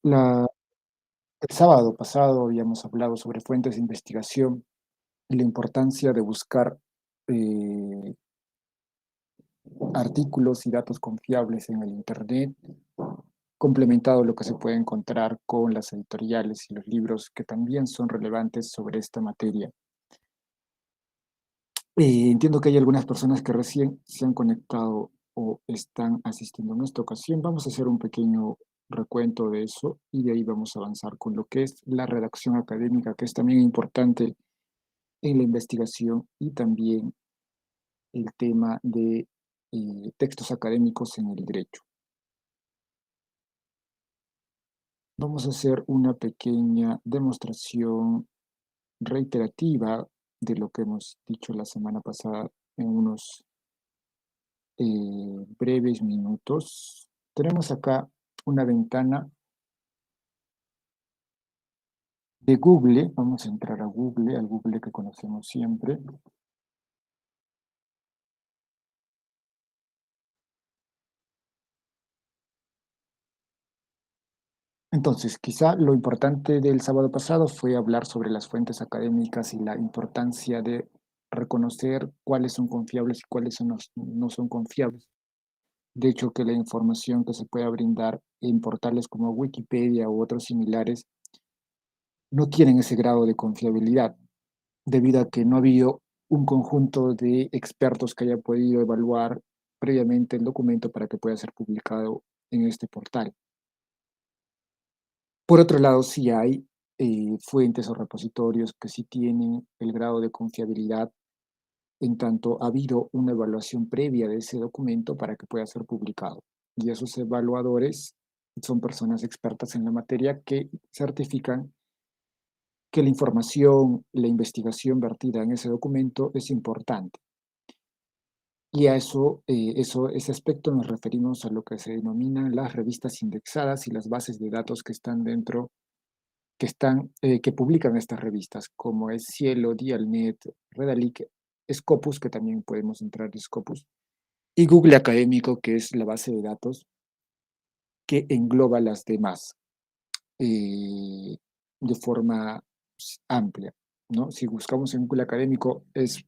La el sábado pasado habíamos hablado sobre fuentes de investigación y la importancia de buscar, eh, artículos y datos confiables en el Internet, complementado lo que se puede encontrar con las editoriales y los libros que también son relevantes sobre esta materia. Entiendo que hay algunas personas que recién se han conectado o están asistiendo en esta ocasión. Vamos a hacer un pequeño recuento de eso y de ahí vamos a avanzar con lo que es la redacción académica, que es también importante en la investigación y también el tema de textos académicos en el derecho. Vamos a hacer una pequeña demostración reiterativa de lo que hemos dicho la semana pasada en unos breves minutos. Tenemos acá una ventana de Google. Vamos a entrar a Google, al Google que conocemos siempre. Entonces, quizá lo importante del sábado pasado fue hablar sobre las fuentes académicas y la importancia de reconocer cuáles son confiables y cuáles no son confiables. De hecho, que la información que se pueda brindar en portales como Wikipedia u otros similares no tienen ese grado de confiabilidad, debido a que no ha habido un conjunto de expertos que haya podido evaluar previamente el documento para que pueda ser publicado en este portal. Por otro lado, sí hay fuentes o repositorios que sí tienen el grado de confiabilidad en tanto ha habido una evaluación previa de ese documento para que pueda ser publicado. Y esos evaluadores son personas expertas en la materia que certifican que la información, la investigación vertida en ese documento es importante. Y a ese aspecto nos referimos a lo que se denominan las revistas indexadas y las bases de datos que están dentro que publican estas revistas, como es Cielo, Dialnet, Redalic, Scopus, que también podemos entrar en Scopus, y Google Académico, que es la base de datos que engloba las demás de forma amplia, ¿no? Si buscamos en Google Académico, es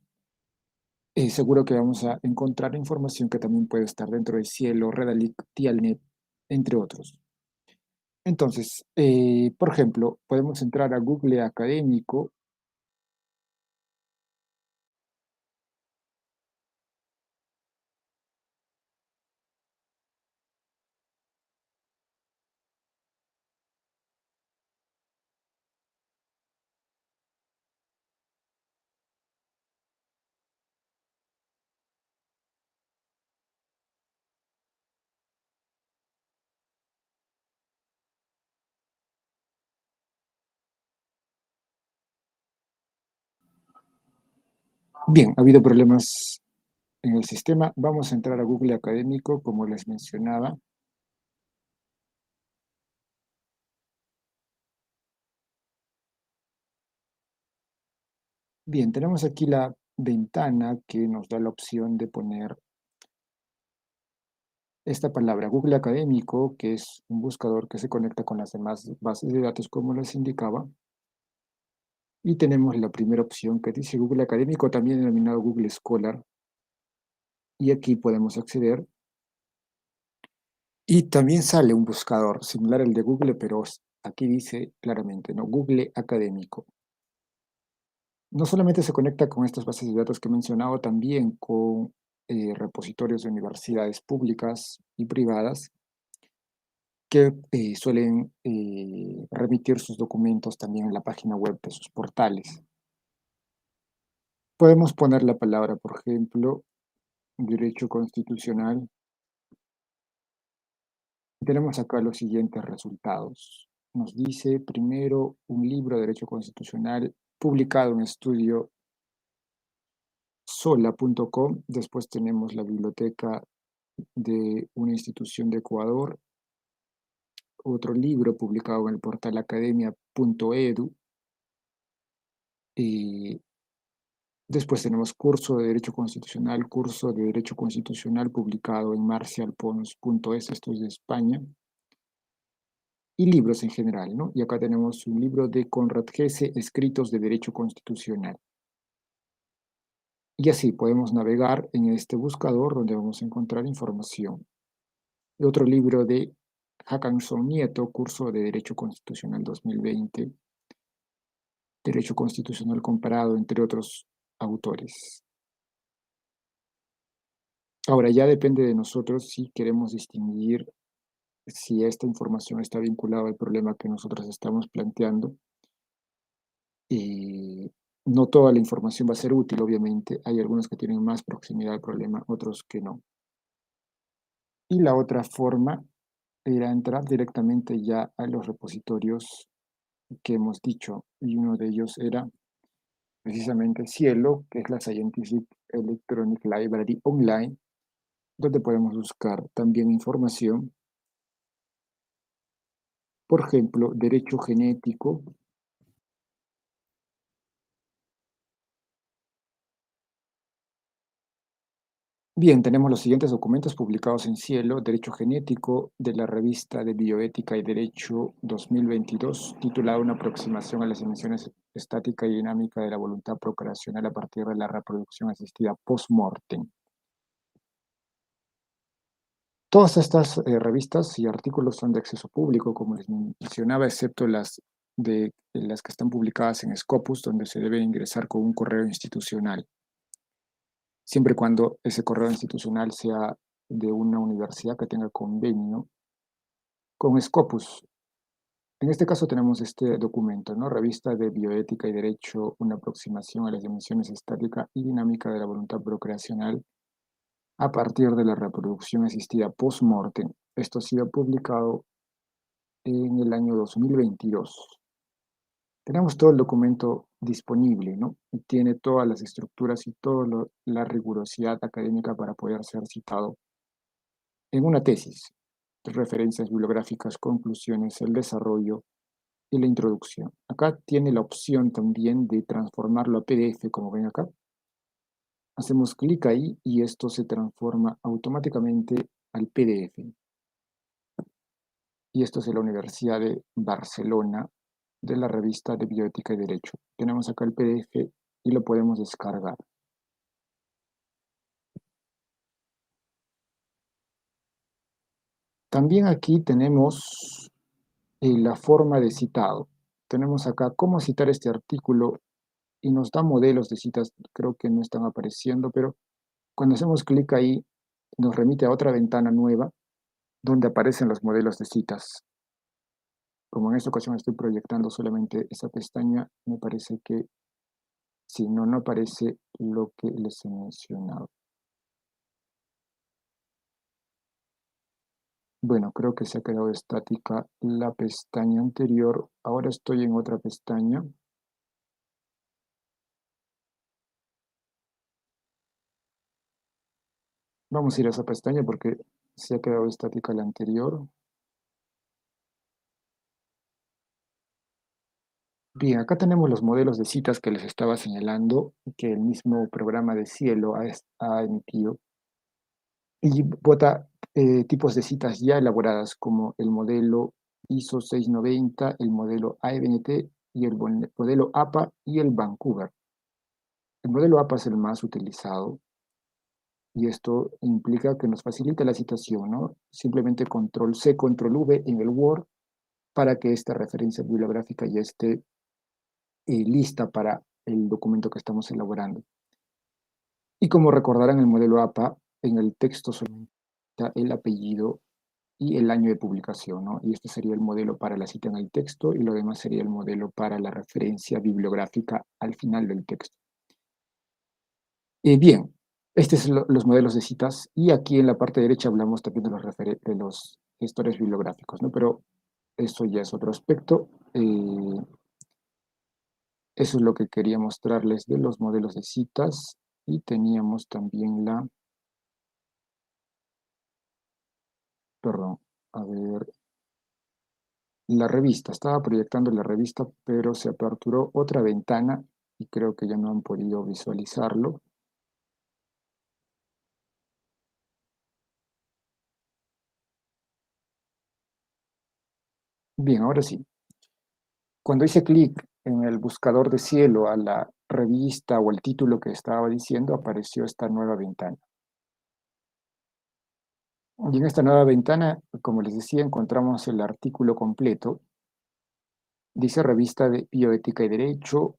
seguro que vamos a encontrar información que también puede estar dentro de Cielo, Redalic, Dialnet, entre otros. Entonces, por ejemplo, podemos entrar a Google Académico. Bien, ha habido problemas en el sistema. Vamos a entrar a Google Académico, como les mencionaba. Bien, tenemos aquí la ventana que nos da la opción de poner esta palabra Google Académico, que es un buscador que se conecta con las demás bases de datos, como les indicaba. Y tenemos la primera opción que dice Google Académico, también denominado Google Scholar. Y aquí podemos acceder. Y también sale un buscador similar al de Google, pero aquí dice claramente, ¿no? Google Académico. No solamente se conecta con estas bases de datos que he mencionado, también con repositorios de universidades públicas y privadas que suelen remitir sus documentos también en la página web de sus portales. Podemos poner la palabra, por ejemplo, derecho constitucional. Tenemos acá los siguientes resultados. Nos dice primero un libro de derecho constitucional publicado en estudio sola.com. Después tenemos la biblioteca de una institución de Ecuador, otro libro publicado en el portal academia.edu. Y después tenemos curso de Derecho Constitucional publicado en marcialpons.es, esto es de España. y libros en general, ¿no? Y acá tenemos un libro de Conrad Hesse, Escritos de Derecho Constitucional. Y así podemos navegar en este buscador donde vamos a encontrar información. Y otro libro de Hackanson Nieto, Curso de Derecho Constitucional 2020, Derecho Constitucional Comparado, entre otros autores. Ahora ya depende de nosotros si queremos distinguir si esta información está vinculada al problema que nosotros estamos planteando. No toda la información va a ser útil, obviamente. Hay algunos que tienen más proximidad al problema, otros que no. Y la otra forma era entrar directamente ya a los repositorios que hemos dicho, y uno de ellos era precisamente Cielo, que es la Scientific Electronic Library Online, donde podemos buscar también información, por ejemplo, derecho genético. Bien, tenemos los siguientes documentos publicados en Cielo: Derecho Genético, de la revista de Bioética y Derecho 2022, titulado Una aproximación a las dimensiones estática y dinámica de la voluntad procreacional a partir de la reproducción asistida post-mortem. Todas estas revistas y artículos son de acceso público, como les mencionaba, excepto las que están publicadas en Scopus, donde se debe ingresar con un correo institucional, siempre y cuando ese correo institucional sea de una universidad que tenga convenio con Scopus. En este caso tenemos este documento, ¿no? Revista de Bioética y Derecho, una aproximación a las dimensiones estática y dinámica de la voluntad procreacional a partir de la reproducción asistida post-mortem. Esto ha sido publicado en el año 2022. Tenemos todo el documento disponible, ¿no? Y tiene todas las estructuras y toda la rigurosidad académica para poder ser citado en una tesis, referencias bibliográficas, conclusiones, el desarrollo y la introducción. Acá tiene la opción también de transformarlo a PDF, como ven acá. Hacemos clic ahí y esto se transforma automáticamente al PDF. Y esto es de la Universidad de Barcelona, de la revista de Bioética y Derecho. Tenemos acá el PDF y lo podemos descargar. También aquí tenemos la forma de citado. Tenemos acá cómo citar este artículo y nos da modelos de citas, creo que no están apareciendo, pero cuando hacemos clic ahí nos remite a otra ventana nueva donde aparecen los modelos de citas. Como en esta ocasión estoy proyectando solamente esa pestaña, me parece que si no, no aparece lo que les he mencionado. Bueno, creo que se ha quedado estática la pestaña anterior. Ahora estoy en otra pestaña. Vamos a ir a esa pestaña porque se ha quedado estática la anterior. Bien, acá tenemos los modelos de citas que les estaba señalando, que el mismo programa de Cielo ha emitido. Y bota tipos de citas ya elaboradas, como el modelo ISO 690, el modelo AEBNT y el modelo APA y el Vancouver. El modelo APA es el más utilizado y esto implica que nos facilita la citación, ¿no? Simplemente control C, control V en el Word para que esta referencia bibliográfica ya esté lista para el documento que estamos elaborando. Y como recordarán, el modelo APA, en el texto solamente está el apellido y el año de publicación, ¿no? Y este sería el modelo para la cita en el texto y lo demás sería el modelo para la referencia bibliográfica al final del texto. Bien, estos son los modelos de citas y aquí en la parte derecha hablamos también de los gestores bibliográficos, ¿no? Pero eso ya es otro aspecto. Eso es lo que quería mostrarles de los modelos de citas y teníamos también perdón, a ver, la revista. Estaba proyectando la revista, pero se aperturó otra ventana y creo que ya no han podido visualizarlo. Bien, ahora sí. Cuando hice clic en el buscador de Cielo a la revista o el título que estaba diciendo, apareció esta nueva ventana. Y en esta nueva ventana, como les decía, encontramos el artículo completo. Dice Revista de Bioética y Derecho.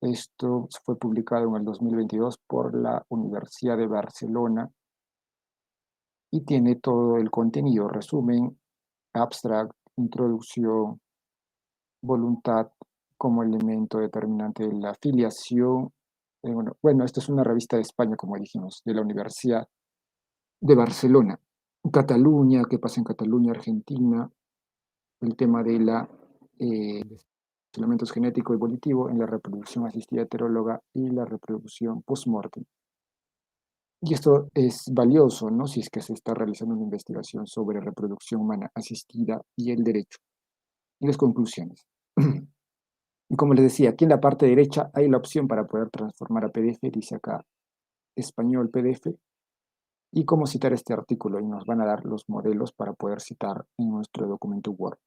Esto fue publicado en el 2022 por la Universidad de Barcelona y tiene todo el contenido, resumen, abstract, introducción, voluntad como elemento determinante de la afiliación. Bueno, esta es una revista de España, como dijimos, de la Universidad de Barcelona. Cataluña, qué pasa en Cataluña, Argentina, el tema de la elementos genético y evolutivo en la reproducción asistida heteróloga y la reproducción post-mortem. Y esto es valioso, ¿no? Si es que se está realizando una investigación sobre reproducción humana asistida y el derecho. Y las conclusiones. Y como les decía, aquí en la parte derecha hay la opción para poder transformar a PDF, dice acá español PDF, y cómo citar este artículo, y nos van a dar los modelos para poder citar en nuestro documento Word.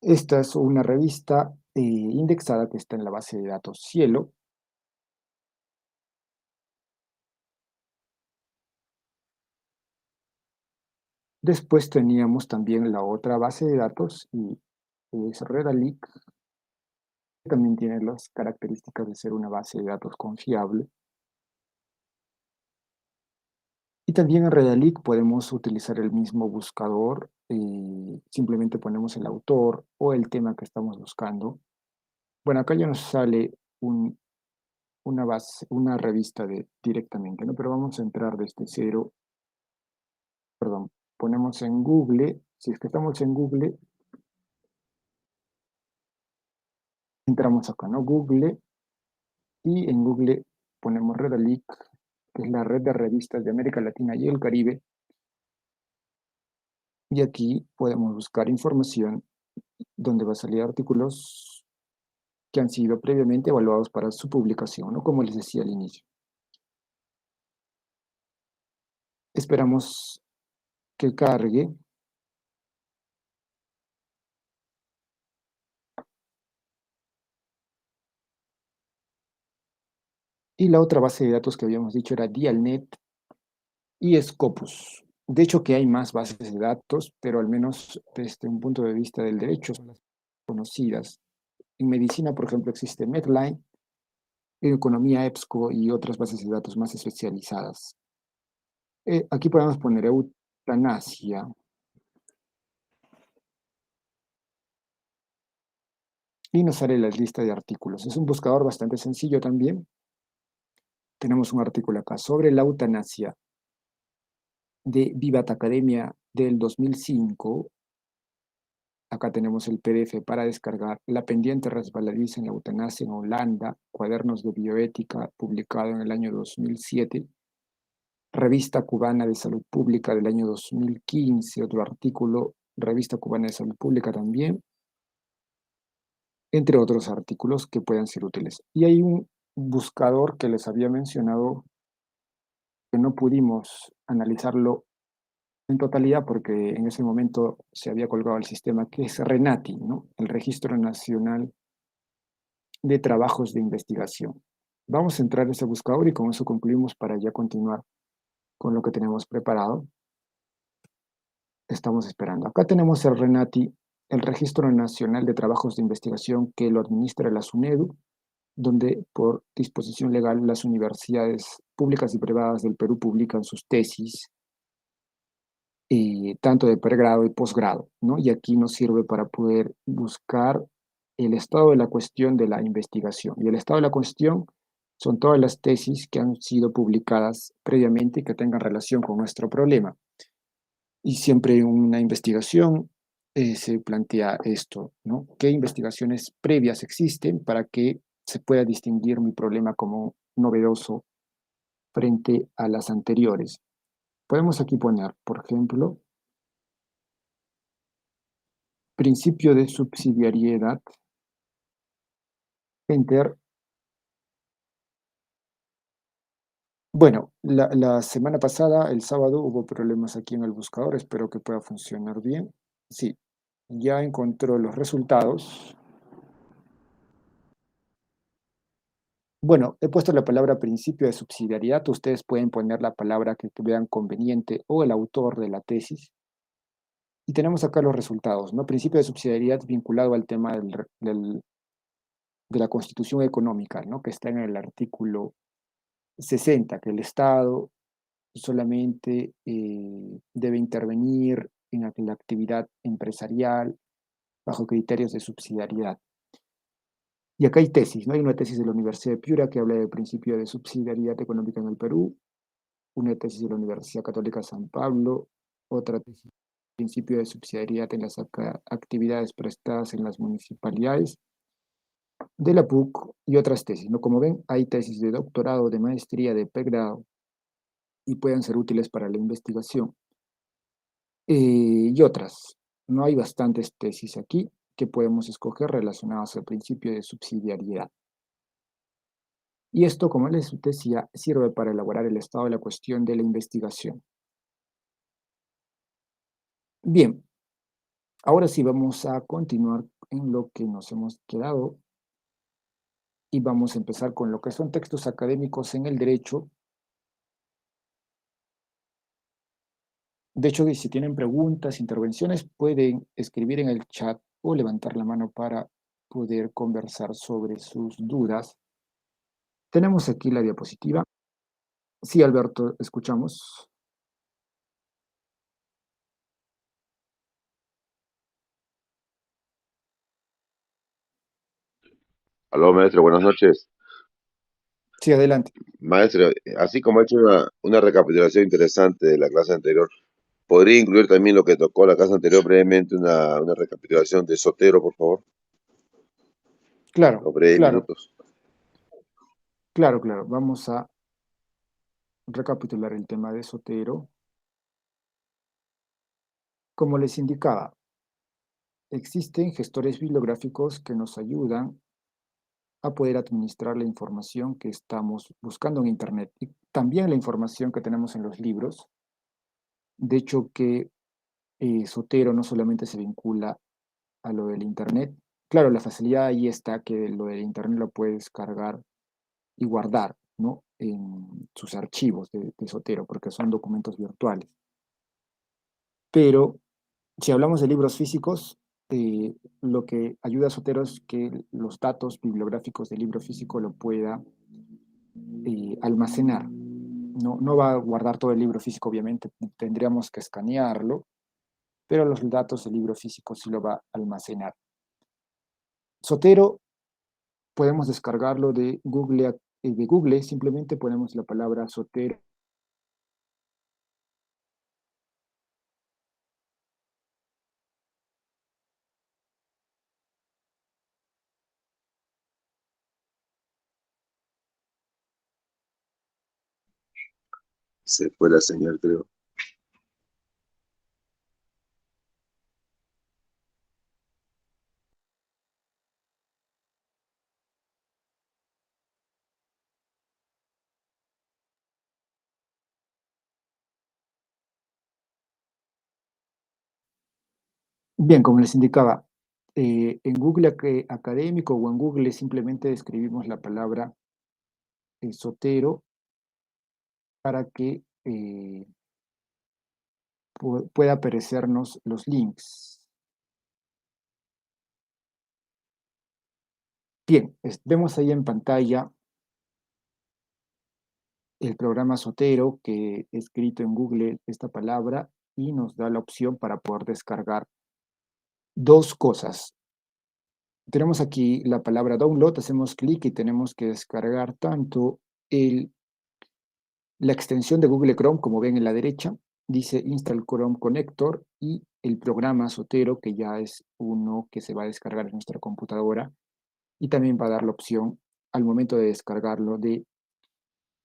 Esta es una revista indexada que está en la base de datos Cielo. Después teníamos también la otra base de datos y es Redalic, que también tiene las características de ser una base de datos confiable. Y también en Redalic podemos utilizar el mismo buscador, simplemente ponemos el autor o el tema que estamos buscando. Bueno, acá ya nos sale una base, una revista directamente, ¿no? Pero vamos a entrar desde cero, perdón, ponemos en Google, si es que estamos en Google, entramos acá, ¿no? Google, y en Google ponemos Redalic, que es la red de revistas de América Latina y el Caribe, y aquí podemos buscar información donde va a salir artículos que han sido previamente evaluados para su publicación, ¿no? Como les decía al inicio. Esperamos que cargue. Y la otra base de datos que habíamos dicho era Dialnet y Scopus. De hecho, que hay más bases de datos, pero al menos desde un punto de vista del derecho son las conocidas. En medicina, por ejemplo, existe Medline, en economía EBSCO y otras bases de datos más especializadas. Aquí podemos poner eutanasia y nos sale la lista de artículos. Es un buscador bastante sencillo también. Tenemos un artículo acá sobre la eutanasia de Vivat Academia del 2005. Acá tenemos el PDF para descargar. La pendiente resbaladiza en la eutanasia en Holanda, cuadernos de bioética, publicado en el año 2007. Revista Cubana de Salud Pública del año 2015, otro artículo, Revista Cubana de Salud Pública también, entre otros artículos que puedan ser útiles. Y hay un buscador que les había mencionado que no pudimos analizarlo en totalidad porque en ese momento se había colgado el sistema, que es RENATI, ¿no? El Registro Nacional de Trabajos de Investigación. Vamos a entrar en ese buscador y con eso concluimos para ya continuar con lo que tenemos preparado. Estamos esperando. Acá tenemos el RENATI, el Registro Nacional de Trabajos de Investigación que lo administra la SUNEDU, donde por disposición legal las universidades públicas y privadas del Perú publican sus tesis, tanto de pregrado y posgrado, ¿no? Y aquí nos sirve para poder buscar el estado de la cuestión de la investigación. Y el estado de la cuestión son todas las tesis que han sido publicadas previamente y que tengan relación con nuestro problema. Y siempre en una investigación se plantea esto, ¿no? ¿Qué investigaciones previas existen para que se pueda distinguir mi problema como novedoso frente a las anteriores? Podemos aquí poner, por ejemplo, principio de subsidiariedad, enter. Bueno, la semana pasada, el sábado, hubo problemas aquí en el buscador, espero que pueda funcionar bien. Sí, Ya encontró los resultados. Bueno, he puesto la palabra principio de subsidiariedad. Ustedes pueden poner la palabra que vean conveniente o el autor de la tesis. Y tenemos acá los resultados, ¿no? Principio de subsidiariedad vinculado al tema de la Constitución Económica, ¿no? Que está en el artículo 60, que el Estado solamente debe intervenir en la actividad empresarial bajo criterios de subsidiariedad. Y acá hay tesis, ¿no? Hay una tesis de la Universidad de Piura que habla del principio de subsidiariedad económica en el Perú, una tesis de la Universidad Católica de San Pablo, otra tesis del principio de subsidiariedad en las actividades prestadas en las municipalidades, de la PUC y otras tesis, ¿no? Como ven, hay tesis de doctorado, de maestría, de pregrado y pueden ser útiles para la investigación. Y otras, no hay bastantes tesis aquí que podemos escoger relacionadas al principio de subsidiariedad. Y esto, como les decía, sirve para elaborar el estado de la cuestión de la investigación. Bien, ahora sí vamos a continuar en lo que nos hemos quedado y vamos a empezar con lo que son textos académicos en el derecho. De hecho, si tienen preguntas, intervenciones, pueden escribir en el chat o levantar la mano para poder conversar sobre sus dudas. Tenemos aquí la diapositiva. Sí, Alberto, escuchamos. Aló, maestro, buenas noches. Sí, adelante. Maestro, así como ha hecho una recapitulación interesante de la clase anterior, ¿podría incluir también lo que tocó la clase anterior brevemente, una recapitulación de Sotero, por favor? Claro, O breves claro, minutos. claro. Vamos a recapitular el tema de Sotero. Como les indicaba, existen gestores bibliográficos que nos ayudan a poder administrar la información que estamos buscando en Internet y también la información que tenemos en los libros. De hecho, que Sotero no solamente se vincula a lo del Internet. Claro, la facilidad ahí está que lo del Internet lo puedes cargar y guardar, ¿no? En sus archivos de Sotero, porque son documentos virtuales. Pero si hablamos de libros físicos, lo que ayuda a Sotero es que los datos bibliográficos del libro físico lo pueda almacenar. No va a guardar todo el libro físico, obviamente, tendríamos que escanearlo, pero los datos del libro físico sí lo va a almacenar. Sotero podemos descargarlo de Google, simplemente ponemos la palabra Sotero. Se fue la señal, creo. Bien, como les indicaba, en Google Académico o en Google simplemente escribimos la palabra Sotero para que pueda aparecernos los links. Bien, vemos ahí en pantalla el programa Sotero que he escrito en Google esta palabra y nos da la opción para poder descargar dos cosas. Tenemos aquí la palabra download, hacemos clic y tenemos que descargar tanto la extensión de Google Chrome, como ven en la derecha, dice Install Chrome Connector y el programa Sotero, que ya es uno que se va a descargar en nuestra computadora y también va a dar la opción al momento de descargarlo de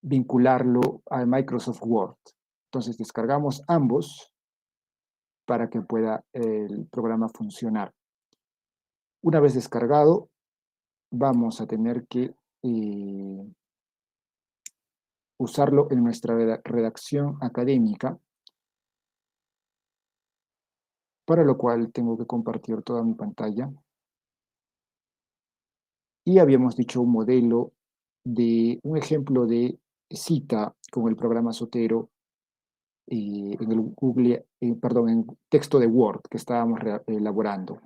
vincularlo a Microsoft Word. Entonces descargamos ambos para que pueda el programa funcionar. Una vez descargado, vamos a tener que usarlo en nuestra redacción académica. para lo cual tengo que compartir toda mi pantalla. Y habíamos dicho un modelo de un ejemplo de cita con el programa Zotero en el Google, perdón, en texto de Word que estábamos elaborando.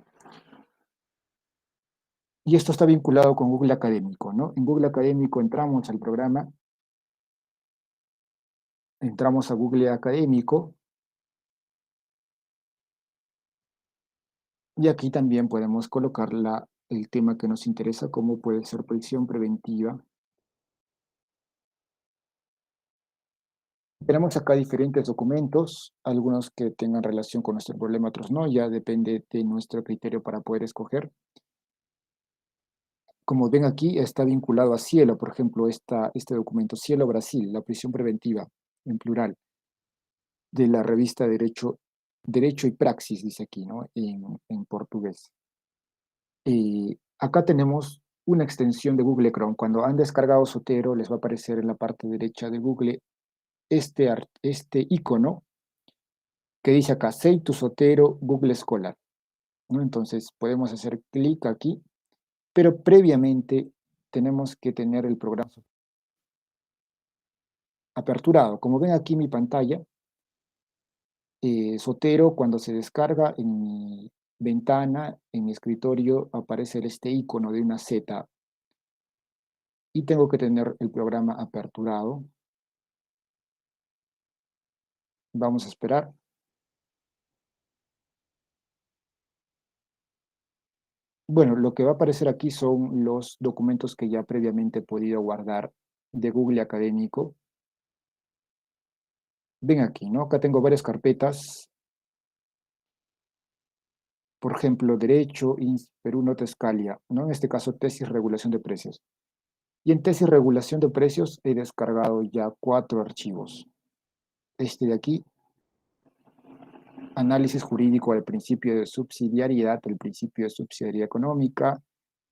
Y esto está vinculado con Google Académico, ¿no? En Google Académico entramos al programa, entramos a Google Académico y aquí también podemos colocar el tema que nos interesa, como puede ser prisión preventiva. Tenemos acá diferentes documentos, algunos que tengan relación con nuestro problema, otros no, ya depende de nuestro criterio para poder escoger. Como ven aquí, está vinculado a Cielo, por ejemplo, este documento, Cielo Brasil, la prisión preventiva, en plural, de la revista Derecho y Praxis, dice aquí, ¿no? En portugués. Acá tenemos una extensión de Google Chrome. Cuando han descargado Zotero, les va a aparecer en la parte derecha de Google este icono que dice acá, Say to Zotero Google Scholar, ¿no? Entonces podemos hacer clic aquí, pero previamente tenemos que tener el programa aperturado. Como ven aquí en mi pantalla, Zotero cuando se descarga en mi ventana, en mi escritorio, aparece este icono de una Z y tengo que tener el programa aperturado. Vamos a esperar. Bueno, lo que va a aparecer aquí son los documentos que ya previamente he podido guardar de Google Académico. Ven aquí, ¿no? Acá tengo varias carpetas. Por ejemplo, Derecho, Perú, Nota Escalia, ¿no? En este caso, Tesis Regulación de Precios. Y en Tesis Regulación de Precios he descargado ya 4 archivos. Este de aquí, Análisis Jurídico del Principio de Subsidiariedad, el Principio de Subsidiariedad Económica,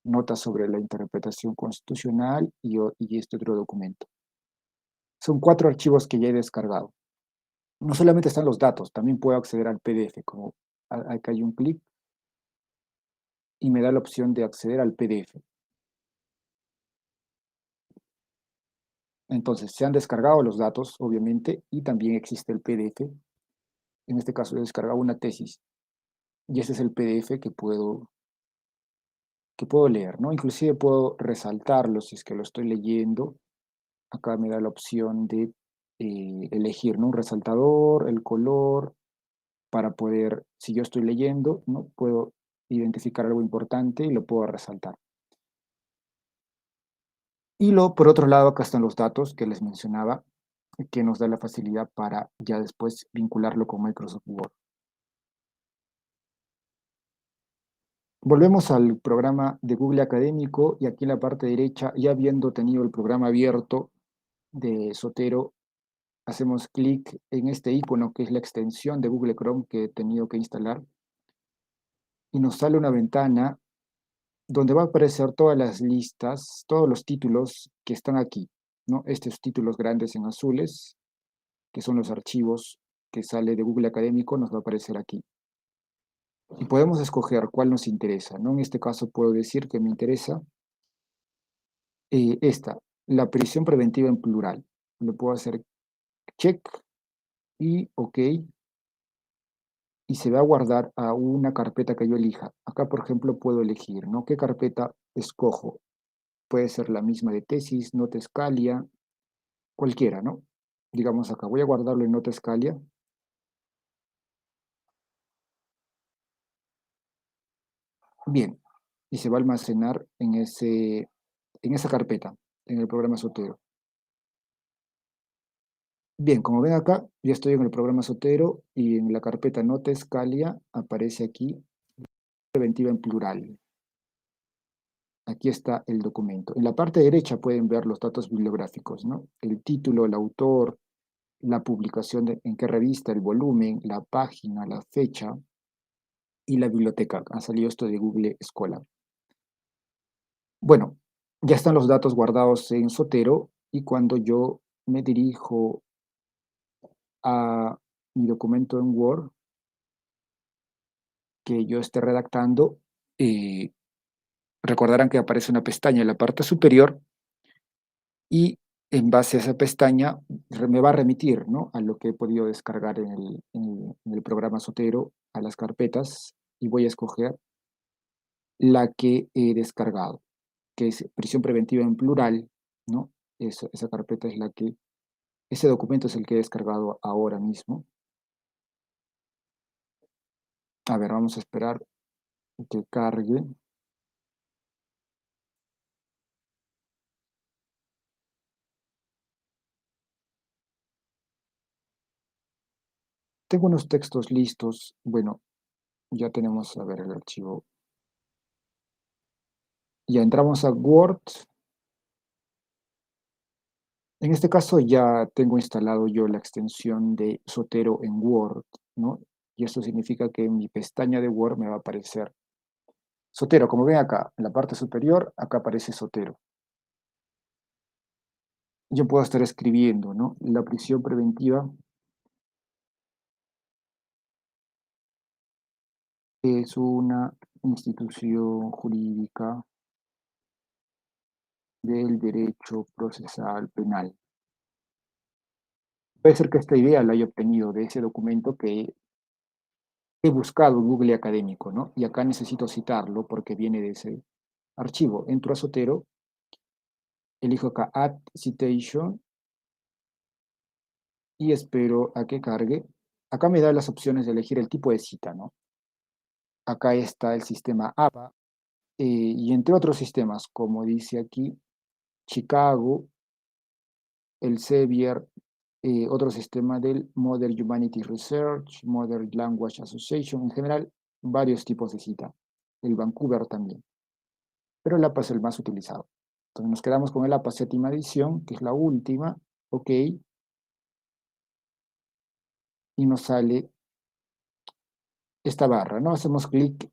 Notas sobre la Interpretación Constitucional y este otro documento. Son 4 archivos que ya he descargado. No solamente están los datos, también puedo acceder al PDF, como acá hay un clic y me da la opción de acceder al PDF. Entonces, se han descargado los datos, obviamente, y también existe el PDF. En este caso, he descargado una tesis y ese es el PDF que puedo leer, ¿no? Inclusive puedo resaltarlo si es que lo estoy leyendo. Acá me da la opción de elegir, ¿no? Un resaltador, el color, para poder, si yo estoy leyendo, ¿no? Puedo identificar algo importante y lo puedo resaltar. Y por otro lado, acá están los datos que les mencionaba, que nos da la facilidad para ya después vincularlo con Microsoft Word. Volvemos al programa de Google Académico y aquí en la parte derecha, ya habiendo tenido el programa abierto de Zotero, hacemos clic en este icono que es la extensión de Google Chrome que he tenido que instalar y nos sale una ventana donde va a aparecer todas las listas, todos los títulos que están aquí, ¿no? Estos títulos grandes en azules, que son los archivos que sale de Google Académico, nos va a aparecer aquí. Y podemos escoger cuál nos interesa, ¿no? En este caso puedo decir que me interesa la prisión preventiva en plural. Le puedo hacer check y OK, y se va a guardar a una carpeta que yo elija. Acá, por ejemplo, puedo elegir, ¿no? ¿Qué carpeta escojo? Puede ser la misma de tesis, Nota Scalia, cualquiera, ¿no? Digamos acá, voy a guardarlo en Nota Scalia. Bien, y se va a almacenar en esa carpeta, en el programa Zotero. Bien, como ven acá, ya estoy en el programa Zotero y en la carpeta Nota Scalia aparece aquí preventiva en plural. Aquí está el documento. En la parte derecha pueden ver los datos bibliográficos, ¿no? El título, el autor, la publicación en qué revista, el volumen, la página, la fecha y la biblioteca. Ha salido esto de Google Scholar. Bueno, ya están los datos guardados en Zotero y cuando yo me dirijo a mi documento en Word, que yo esté redactando, recordarán que aparece una pestaña en la parte superior y en base a esa pestaña me va a remitir, ¿no?, a lo que he podido descargar en el programa Zotero, a las carpetas, y voy a escoger la que he descargado, que es prisión preventiva en plural, ¿no? Esa carpeta es ese documento es el que he descargado ahora mismo. A ver, vamos a esperar que cargue. Tengo unos textos listos. Bueno, ya tenemos, a ver, el archivo. Ya entramos a Word. En este caso ya tengo instalado yo la extensión de Zotero en Word, ¿no? Y esto significa que en mi pestaña de Word me va a aparecer Zotero. Como ven acá, en la parte superior, acá aparece Zotero. Yo puedo estar escribiendo, ¿no? La prisión preventiva es una institución jurídica del derecho procesal penal. Puede ser que esta idea la haya obtenido de ese documento que he buscado en Google Académico, ¿no? Y acá necesito citarlo porque viene de ese archivo. Entro a Zotero, elijo acá Add Citation y espero a que cargue. Acá me da las opciones de elegir el tipo de cita, ¿no? Acá está el sistema APA, y entre otros sistemas, como dice aquí, Chicago, el Sevier, otro sistema del Modern Humanities Research, Modern Language Association, en general, varios tipos de cita. El Vancouver también. Pero el APA es el más utilizado. Entonces nos quedamos con el APA séptima edición, que es la última, ok, y nos sale esta barra, ¿no? Hacemos clic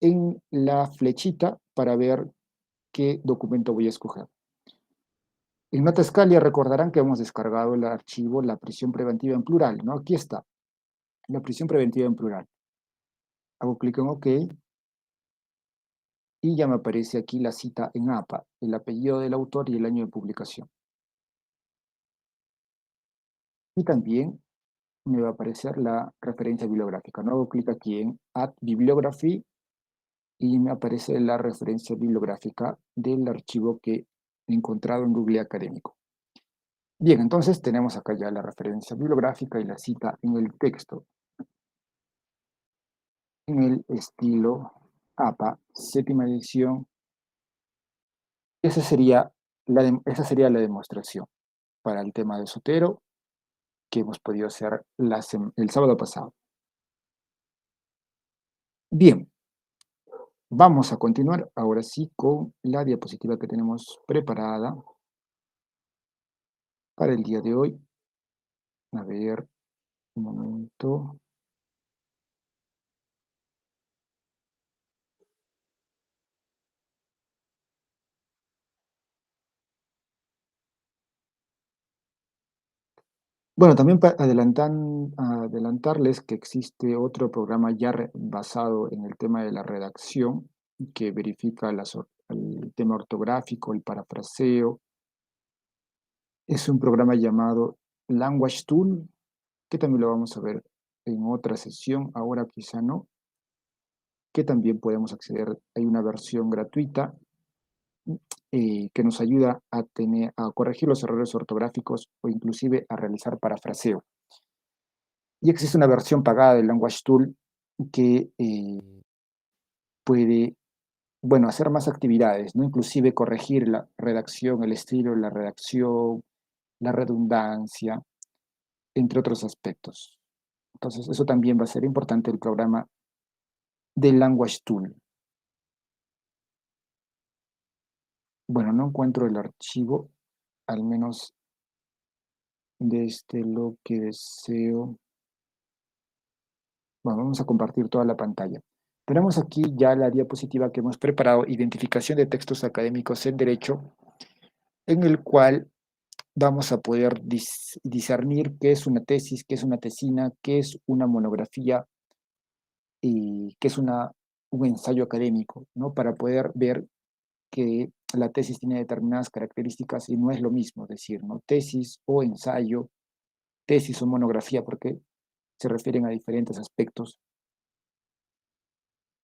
en la flechita para ver qué documento voy a escoger. En Nota Scalia recordarán que hemos descargado el archivo La prisión preventiva en plural, ¿no? Aquí está, la prisión preventiva en plural. Hago clic en OK y ya me aparece aquí la cita en APA, el apellido del autor y el año de publicación. Y también me va a aparecer la referencia bibliográfica, ¿no? Hago clic aquí en Add Bibliography y me aparece la referencia bibliográfica del archivo que he encontrado en Google Académico. Bien, entonces tenemos acá ya la referencia bibliográfica y la cita en el texto, en el estilo APA, séptima edición. Esa sería la demostración para el tema de Zotero que hemos podido hacer el sábado pasado. Bien, vamos a continuar ahora sí con la diapositiva que tenemos preparada para el día de hoy. A ver, un momento. Bueno, también para adelantarles que existe otro programa ya basado en el tema de la redacción que verifica el tema ortográfico, el parafraseo. Es un programa llamado Language Tool, que también lo vamos a ver en otra sesión, ahora quizá no, que también podemos acceder. Hay una versión gratuita que nos ayuda a corregir los errores ortográficos o inclusive a realizar parafraseo. Y existe una versión pagada del Language Tool que puede, bueno, hacer más actividades, ¿no? Inclusive corregir la redacción, el estilo de la redacción, la redundancia, entre otros aspectos. Entonces, eso también va a ser importante el programa del Language Tool. Bueno, no encuentro el archivo, al menos desde lo que deseo. Bueno, vamos a compartir toda la pantalla. Tenemos aquí ya la diapositiva que hemos preparado, identificación de textos académicos en derecho, en el cual vamos a poder discernir qué es una tesis, qué es una tesina, qué es una monografía, que es un ensayo académico, ¿no? Para poder ver que la tesis tiene determinadas características y no es lo mismo decir, ¿no? Tesis o ensayo, tesis o monografía, porque se refieren a diferentes aspectos.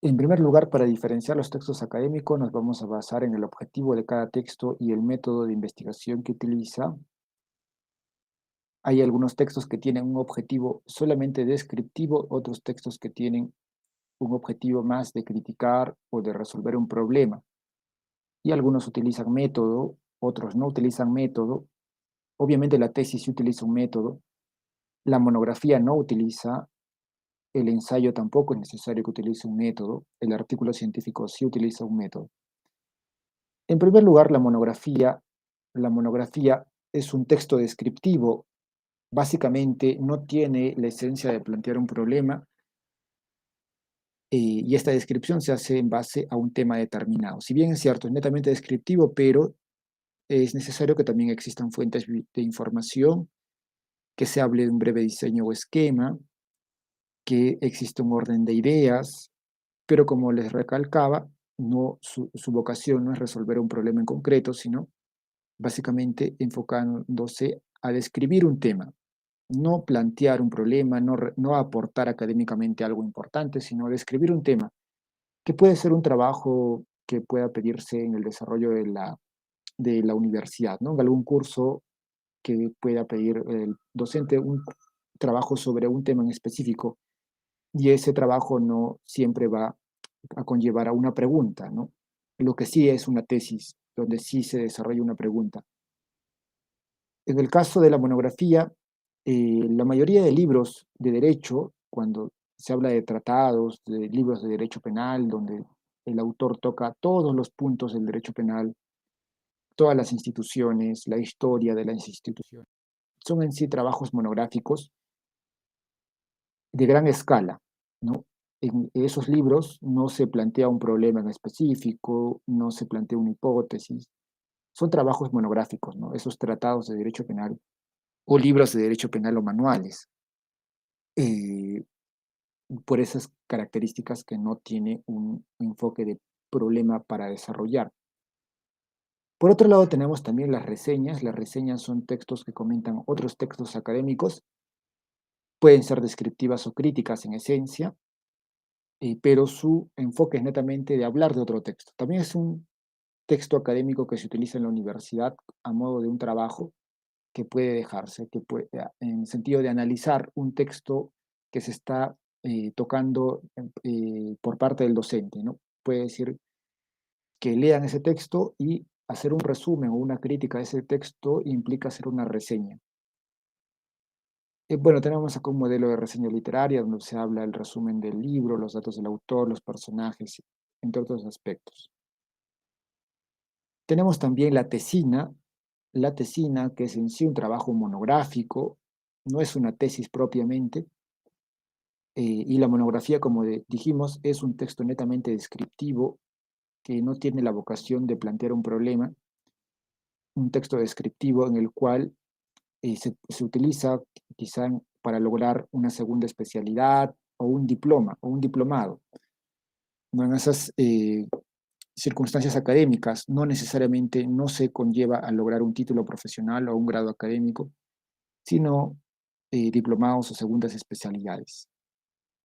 En primer lugar, para diferenciar los textos académicos, nos vamos a basar en el objetivo de cada texto y el método de investigación que utiliza. Hay algunos textos que tienen un objetivo solamente descriptivo, otros textos que tienen un objetivo más de criticar o de resolver un problema. Y algunos utilizan método, otros no utilizan método. Obviamente la tesis sí utiliza un método, la monografía no utiliza, el ensayo tampoco es necesario que utilice un método, el artículo científico sí utiliza un método. En primer lugar, la monografía es un texto descriptivo, básicamente no tiene la esencia de plantear un problema, y esta descripción se hace en base a un tema determinado. Si bien es cierto, es netamente descriptivo, pero es necesario que también existan fuentes de información, que se hable de un breve diseño o esquema, que existe un orden de ideas, pero como les recalcaba, no, su vocación no es resolver un problema en concreto, sino básicamente enfocándose a describir un tema, no plantear un problema, no aportar académicamente algo importante, sino describir un tema, que puede ser un trabajo que pueda pedirse en el desarrollo de la universidad, ¿no? En algún curso que pueda pedir el docente un trabajo sobre un tema en específico, y ese trabajo no siempre va a conllevar a una pregunta, ¿no? Lo que sí es una tesis, donde sí se desarrolla una pregunta. En el caso de la monografía, la mayoría de libros de derecho, cuando se habla de tratados, de libros de derecho penal, donde el autor toca todos los puntos del derecho penal, todas las instituciones, la historia de las instituciones, son en sí trabajos monográficos de gran escala, ¿no? En esos libros no se plantea un problema en específico, no se plantea una hipótesis, son trabajos monográficos, ¿no? Esos tratados de derecho penal o libros de derecho penal o manuales, eh, por esas características que no tiene un enfoque de problema para desarrollar. Por otro lado, tenemos también las reseñas. Las reseñas son textos que comentan otros textos académicos, pueden ser descriptivas o críticas en esencia, pero su enfoque es netamente de hablar de otro texto. También es un texto académico que se utiliza en la universidad a modo de un trabajo que puede dejarse, en el sentido de analizar un texto que se está tocando por parte del docente, ¿no? Puede decir que lean ese texto y hacer un resumen o una crítica de ese texto implica hacer una reseña. Bueno, tenemos acá un modelo de reseña literaria donde se habla del resumen del libro, los datos del autor, los personajes, entre otros aspectos. Tenemos también la tesina que es en sí un trabajo monográfico, no es una tesis propiamente, y la monografía, como dijimos, es un texto netamente descriptivo que no tiene la vocación de plantear un problema, un texto descriptivo en el cual se utiliza quizá para lograr una segunda especialidad o un diploma o un diplomado. ¿No? En esas circunstancias académicas no necesariamente no se conlleva a lograr un título profesional o un grado académico, sino diplomados o segundas especialidades.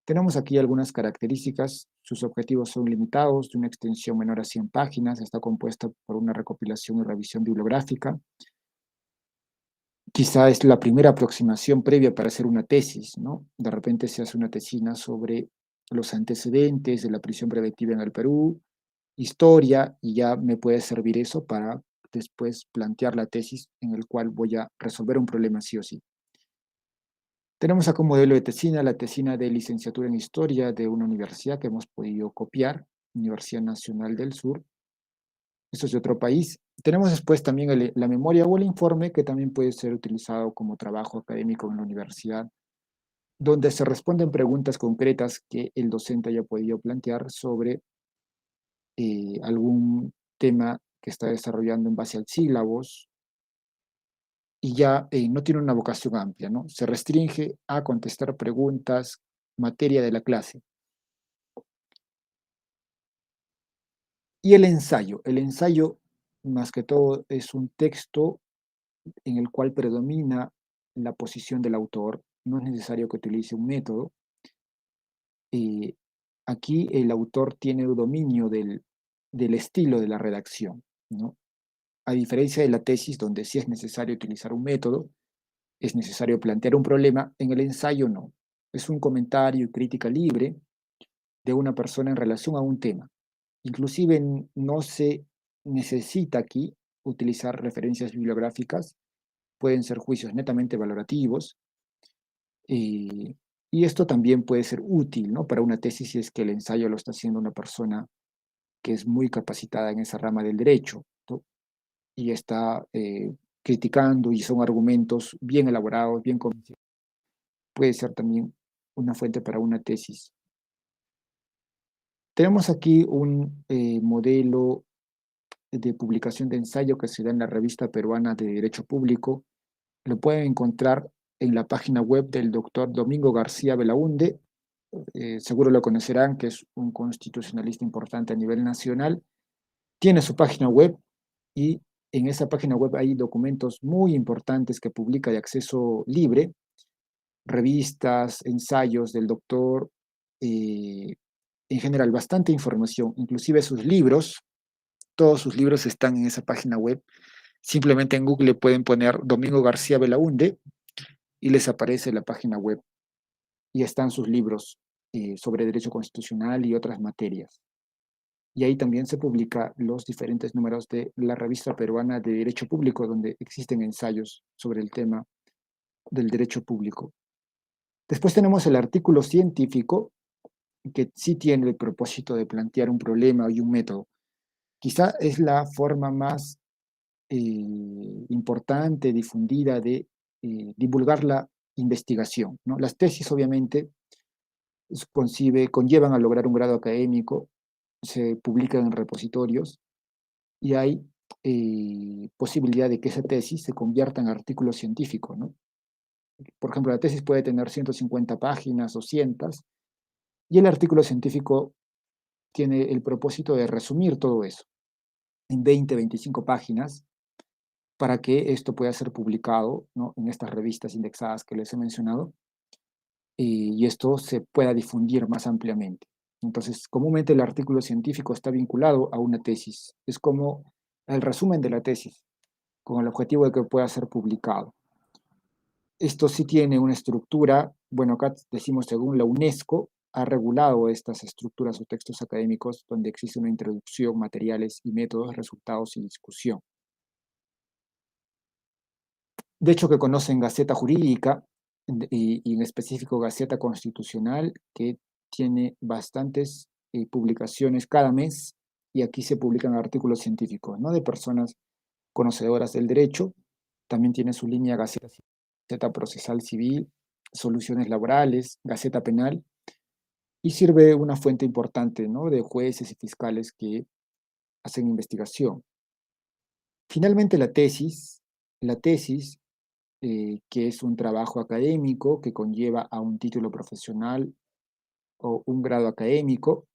Tenemos aquí algunas características. Sus objetivos son limitados, de una extensión menor a 100 páginas, está compuesta por una recopilación y revisión bibliográfica. Quizá es la primera aproximación previa para hacer una tesis, ¿no? De repente se hace una tesina sobre los antecedentes de la prisión preventiva en el Perú, historia, y ya me puede servir eso para después plantear la tesis en el cual voy a resolver un problema sí o sí. Tenemos acá un modelo de tesina, la tesina de licenciatura en historia de una universidad que hemos podido copiar, Universidad Nacional del Sur. Esto es de otro país. Tenemos después también la memoria o el informe, que también puede ser utilizado como trabajo académico en la universidad, donde se responden preguntas concretas que el docente haya podido plantear sobre algún tema que está desarrollando en base al sílabos, y ya no tiene una vocación amplia, ¿no? Se restringe a contestar preguntas materia de la clase. Y el ensayo más que todo es un texto en el cual predomina la posición del autor, no es necesario que utilice un método. Eh, Aquí el autor tiene el dominio del estilo de la redacción, ¿no? A diferencia de la tesis, donde sí es necesario utilizar un método, es necesario plantear un problema, en el ensayo no. Es un comentario y crítica libre de una persona en relación a un tema. Inclusive no se necesita aquí utilizar referencias bibliográficas, pueden ser juicios netamente valorativos, eh, y esto también puede ser útil, ¿no? Para una tesis si es que el ensayo lo está haciendo una persona que es muy capacitada en esa rama del derecho, ¿no? Y está criticando y son argumentos bien elaborados, bien convencidos. Puede ser también una fuente para una tesis. Tenemos aquí un modelo de publicación de ensayo que se da en la Revista Peruana de Derecho Público. Lo pueden encontrar en la página web del doctor Domingo García Belaúnde. Seguro lo conocerán, que es un constitucionalista importante a nivel nacional. Tiene su página web y en esa página web hay documentos muy importantes que publica de acceso libre, revistas, ensayos del doctor, en general bastante información, inclusive sus libros, todos sus libros están en esa página web. Simplemente en Google pueden poner Domingo García Belaúnde y les aparece la página web y están sus libros sobre derecho constitucional y otras materias. Y ahí también se publica los diferentes números de la Revista Peruana de Derecho Público, donde existen ensayos sobre el tema del derecho público. Después tenemos el artículo científico, que sí tiene el propósito de plantear un problema y un método. Quizá es la forma más importante, difundida de divulgar la investigación, ¿no? Las tesis obviamente conllevan a lograr un grado académico, se publican en repositorios y hay posibilidad de que esa tesis se convierta en artículo científico, ¿no? Por ejemplo, la tesis puede tener 150 páginas o cientos, y el artículo científico tiene el propósito de resumir todo eso en 20, 25 páginas para que esto pueda ser publicado, ¿no? En estas revistas indexadas que les he mencionado, y esto se pueda difundir más ampliamente. Entonces, comúnmente el artículo científico está vinculado a una tesis. Es como el resumen de la tesis, con el objetivo de que pueda ser publicado. Esto sí tiene una estructura, bueno, acá decimos según la UNESCO, ha regulado estas estructuras o textos académicos donde existe una introducción, materiales y métodos, resultados y discusión. De hecho, que conocen Gaceta Jurídica y en específico Gaceta Constitucional, que tiene bastantes publicaciones cada mes, y aquí se publican artículos científicos, ¿no? De personas conocedoras del derecho. También tiene su línea Gaceta Procesal Civil, Soluciones Laborales, Gaceta Penal, y sirve una fuente importante, ¿no? De jueces y fiscales que hacen investigación. Finalmente, la tesis que es un trabajo académico que conlleva a un título profesional o un grado académico,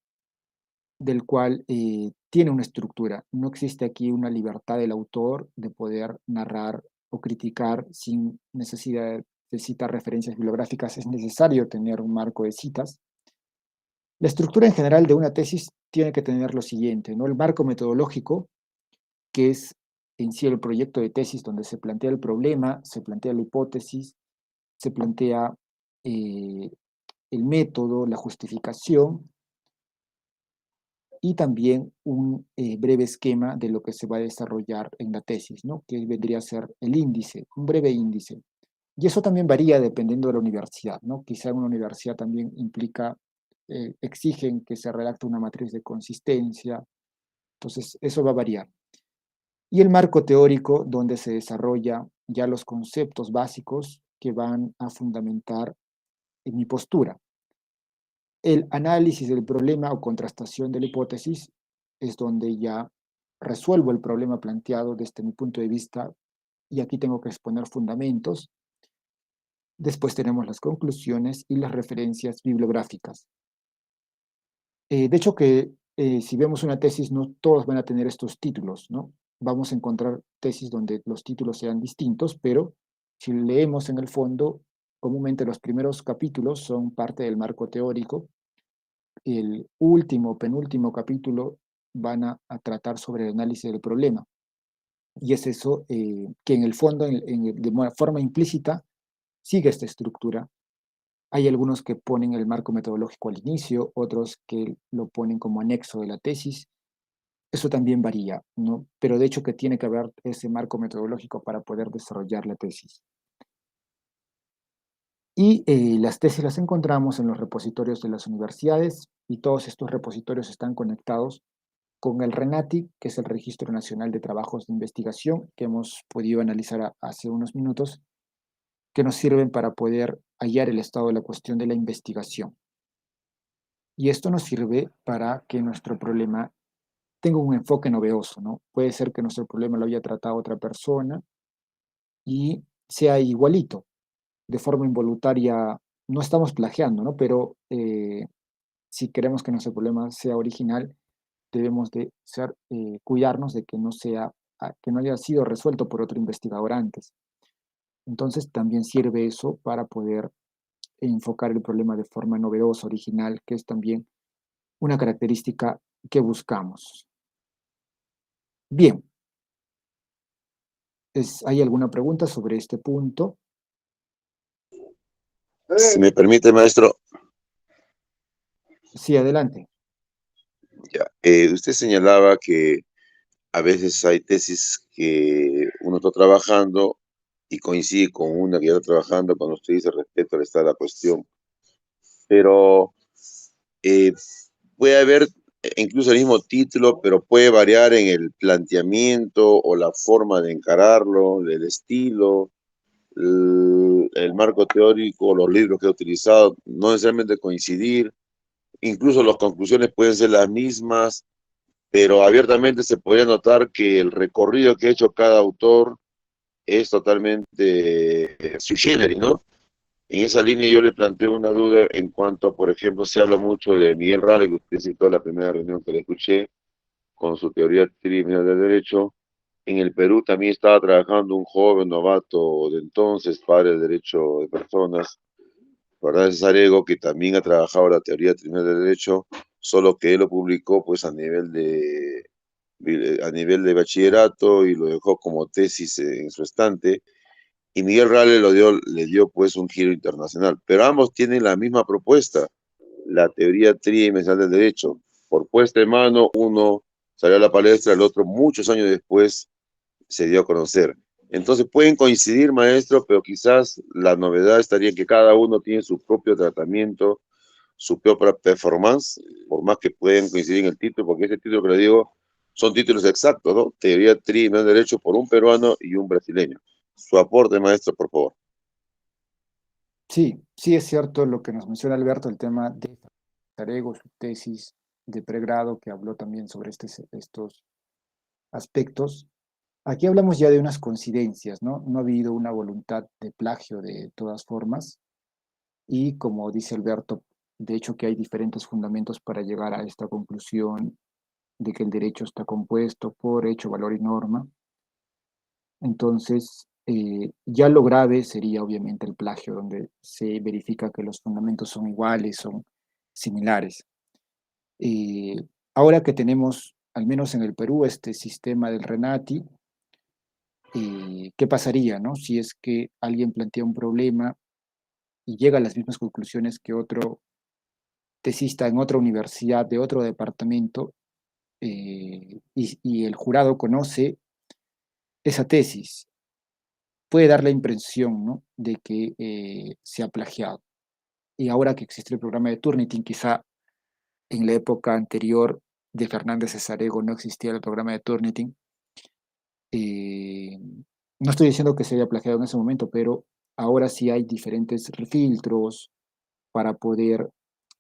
del cual tiene una estructura. No existe aquí una libertad del autor de poder narrar o criticar sin necesidad de citar referencias bibliográficas. Es necesario tener un marco de citas. La estructura en general de una tesis tiene que tener lo siguiente, ¿no? El marco metodológico, que es en sí el proyecto de tesis donde se plantea el problema, se plantea la hipótesis, se plantea eh, el método, la justificación y también un breve esquema de lo que se va a desarrollar en la tesis, ¿no? Que vendría a ser el índice, un breve índice. Y eso también varía dependiendo de la universidad, ¿no? Quizá una universidad también implica, exigen que se redacte una matriz de consistencia, entonces eso va a variar. Y el marco teórico donde se desarrolla ya los conceptos básicos que van a fundamentar mi postura. El análisis del problema o contrastación de la hipótesis es donde ya resuelvo el problema planteado desde mi punto de vista y aquí tengo que exponer fundamentos. Después tenemos las conclusiones y las referencias bibliográficas. De hecho que si vemos una tesis, no todos van a tener estos títulos, ¿no? Vamos a encontrar tesis donde los títulos sean distintos, pero si leemos en el fondo, comúnmente los primeros capítulos son parte del marco teórico, el último, penúltimo capítulo van a tratar sobre el análisis del problema. Y es eso que en el fondo, de forma implícita, sigue esta estructura. Hay algunos que ponen el marco metodológico al inicio, otros que lo ponen como anexo de la tesis. Eso también varía, ¿no? Pero de hecho que tiene que haber ese marco metodológico para poder desarrollar la tesis. Y las tesis las encontramos en los repositorios de las universidades y todos estos repositorios están conectados con el RENATI, que es el Registro Nacional de Trabajos de Investigación, que hemos podido analizar hace unos minutos, que nos sirven para poder hallar el estado de la cuestión de la investigación. Y esto nos sirve para que nuestro problema tenga un enfoque novedoso, ¿no? Puede ser que nuestro problema lo haya tratado otra persona y sea igualito, de forma involuntaria, no estamos plagiando, ¿no? Pero si queremos que nuestro problema sea original, debemos de cuidarnos de que no sea, que no haya sido resuelto por otro investigador antes. Entonces también sirve eso para poder enfocar el problema de forma novedosa, original, que es también una característica que buscamos. Bien, ¿hay alguna pregunta sobre este punto? Si me permite, maestro, Sí, adelante. ya, usted señalaba que a veces hay tesis que uno está trabajando y coincide con una que ya está trabajando cuando usted dice respecto al estado de la cuestión, pero eh, puede haber incluso el mismo título, pero puede variar en el planteamiento o la forma de encararlo, el estilo, el marco teórico, los libros que he utilizado, no necesariamente coincidir, incluso las conclusiones pueden ser las mismas, pero abiertamente se podría notar que el recorrido que ha hecho cada autor es totalmente sui generis, ¿no? En esa línea yo le planteo una duda en cuanto a, por ejemplo, se habla mucho de Miguel Rale, que usted citó en la primera reunión que le escuché, con su teoría trivial del derecho. En el Perú también estaba trabajando un joven novato de entonces, padre de derecho de personas, Fernández Arego, que también ha trabajado la teoría trivial del derecho, solo que él lo publicó pues a nivel de bachillerato y lo dejó como tesis en su estante, y Miguel Rale le dio pues un giro internacional, pero ambos tienen la misma propuesta, la teoría tridimensional del derecho. Por puesta en mano, uno salió a la palestra, el otro muchos años después se dio a conocer. Entonces pueden coincidir, maestro, pero quizás la novedad estaría en que cada uno tiene su propio tratamiento, su propia performance, por más que pueden coincidir en el título, porque ese título que le digo son títulos exactos, ¿no? Teoría tridimensional del derecho por un peruano y un brasileño. Su aporte, maestro, por favor. Sí, sí es cierto lo que nos menciona Alberto, el tema de Tarego, su tesis de pregrado, que habló también sobre estos aspectos. Aquí hablamos ya de unas coincidencias, ¿no? No ha habido una voluntad de plagio de todas formas y como dice Alberto, de hecho que hay diferentes fundamentos para llegar a esta conclusión de que el derecho está compuesto por hecho, valor y norma. Entonces, ya lo grave sería obviamente el plagio, donde se verifica que los fundamentos son iguales, son similares. Eh, Ahora que tenemos, al menos en el Perú, este sistema del RENATI, ¿qué pasaría, no? Si es que alguien plantea un problema y llega a las mismas conclusiones que otro tesista en otra universidad de otro departamento y el jurado conoce esa tesis, puede dar la impresión, ¿no? De que se ha plagiado. Y ahora que existe el programa de Turnitin, quizá en la época anterior de Fernández Cesarego no existía el programa de Turnitin. Eh, no estoy diciendo que se haya plagiado en ese momento, pero ahora sí hay diferentes filtros para poder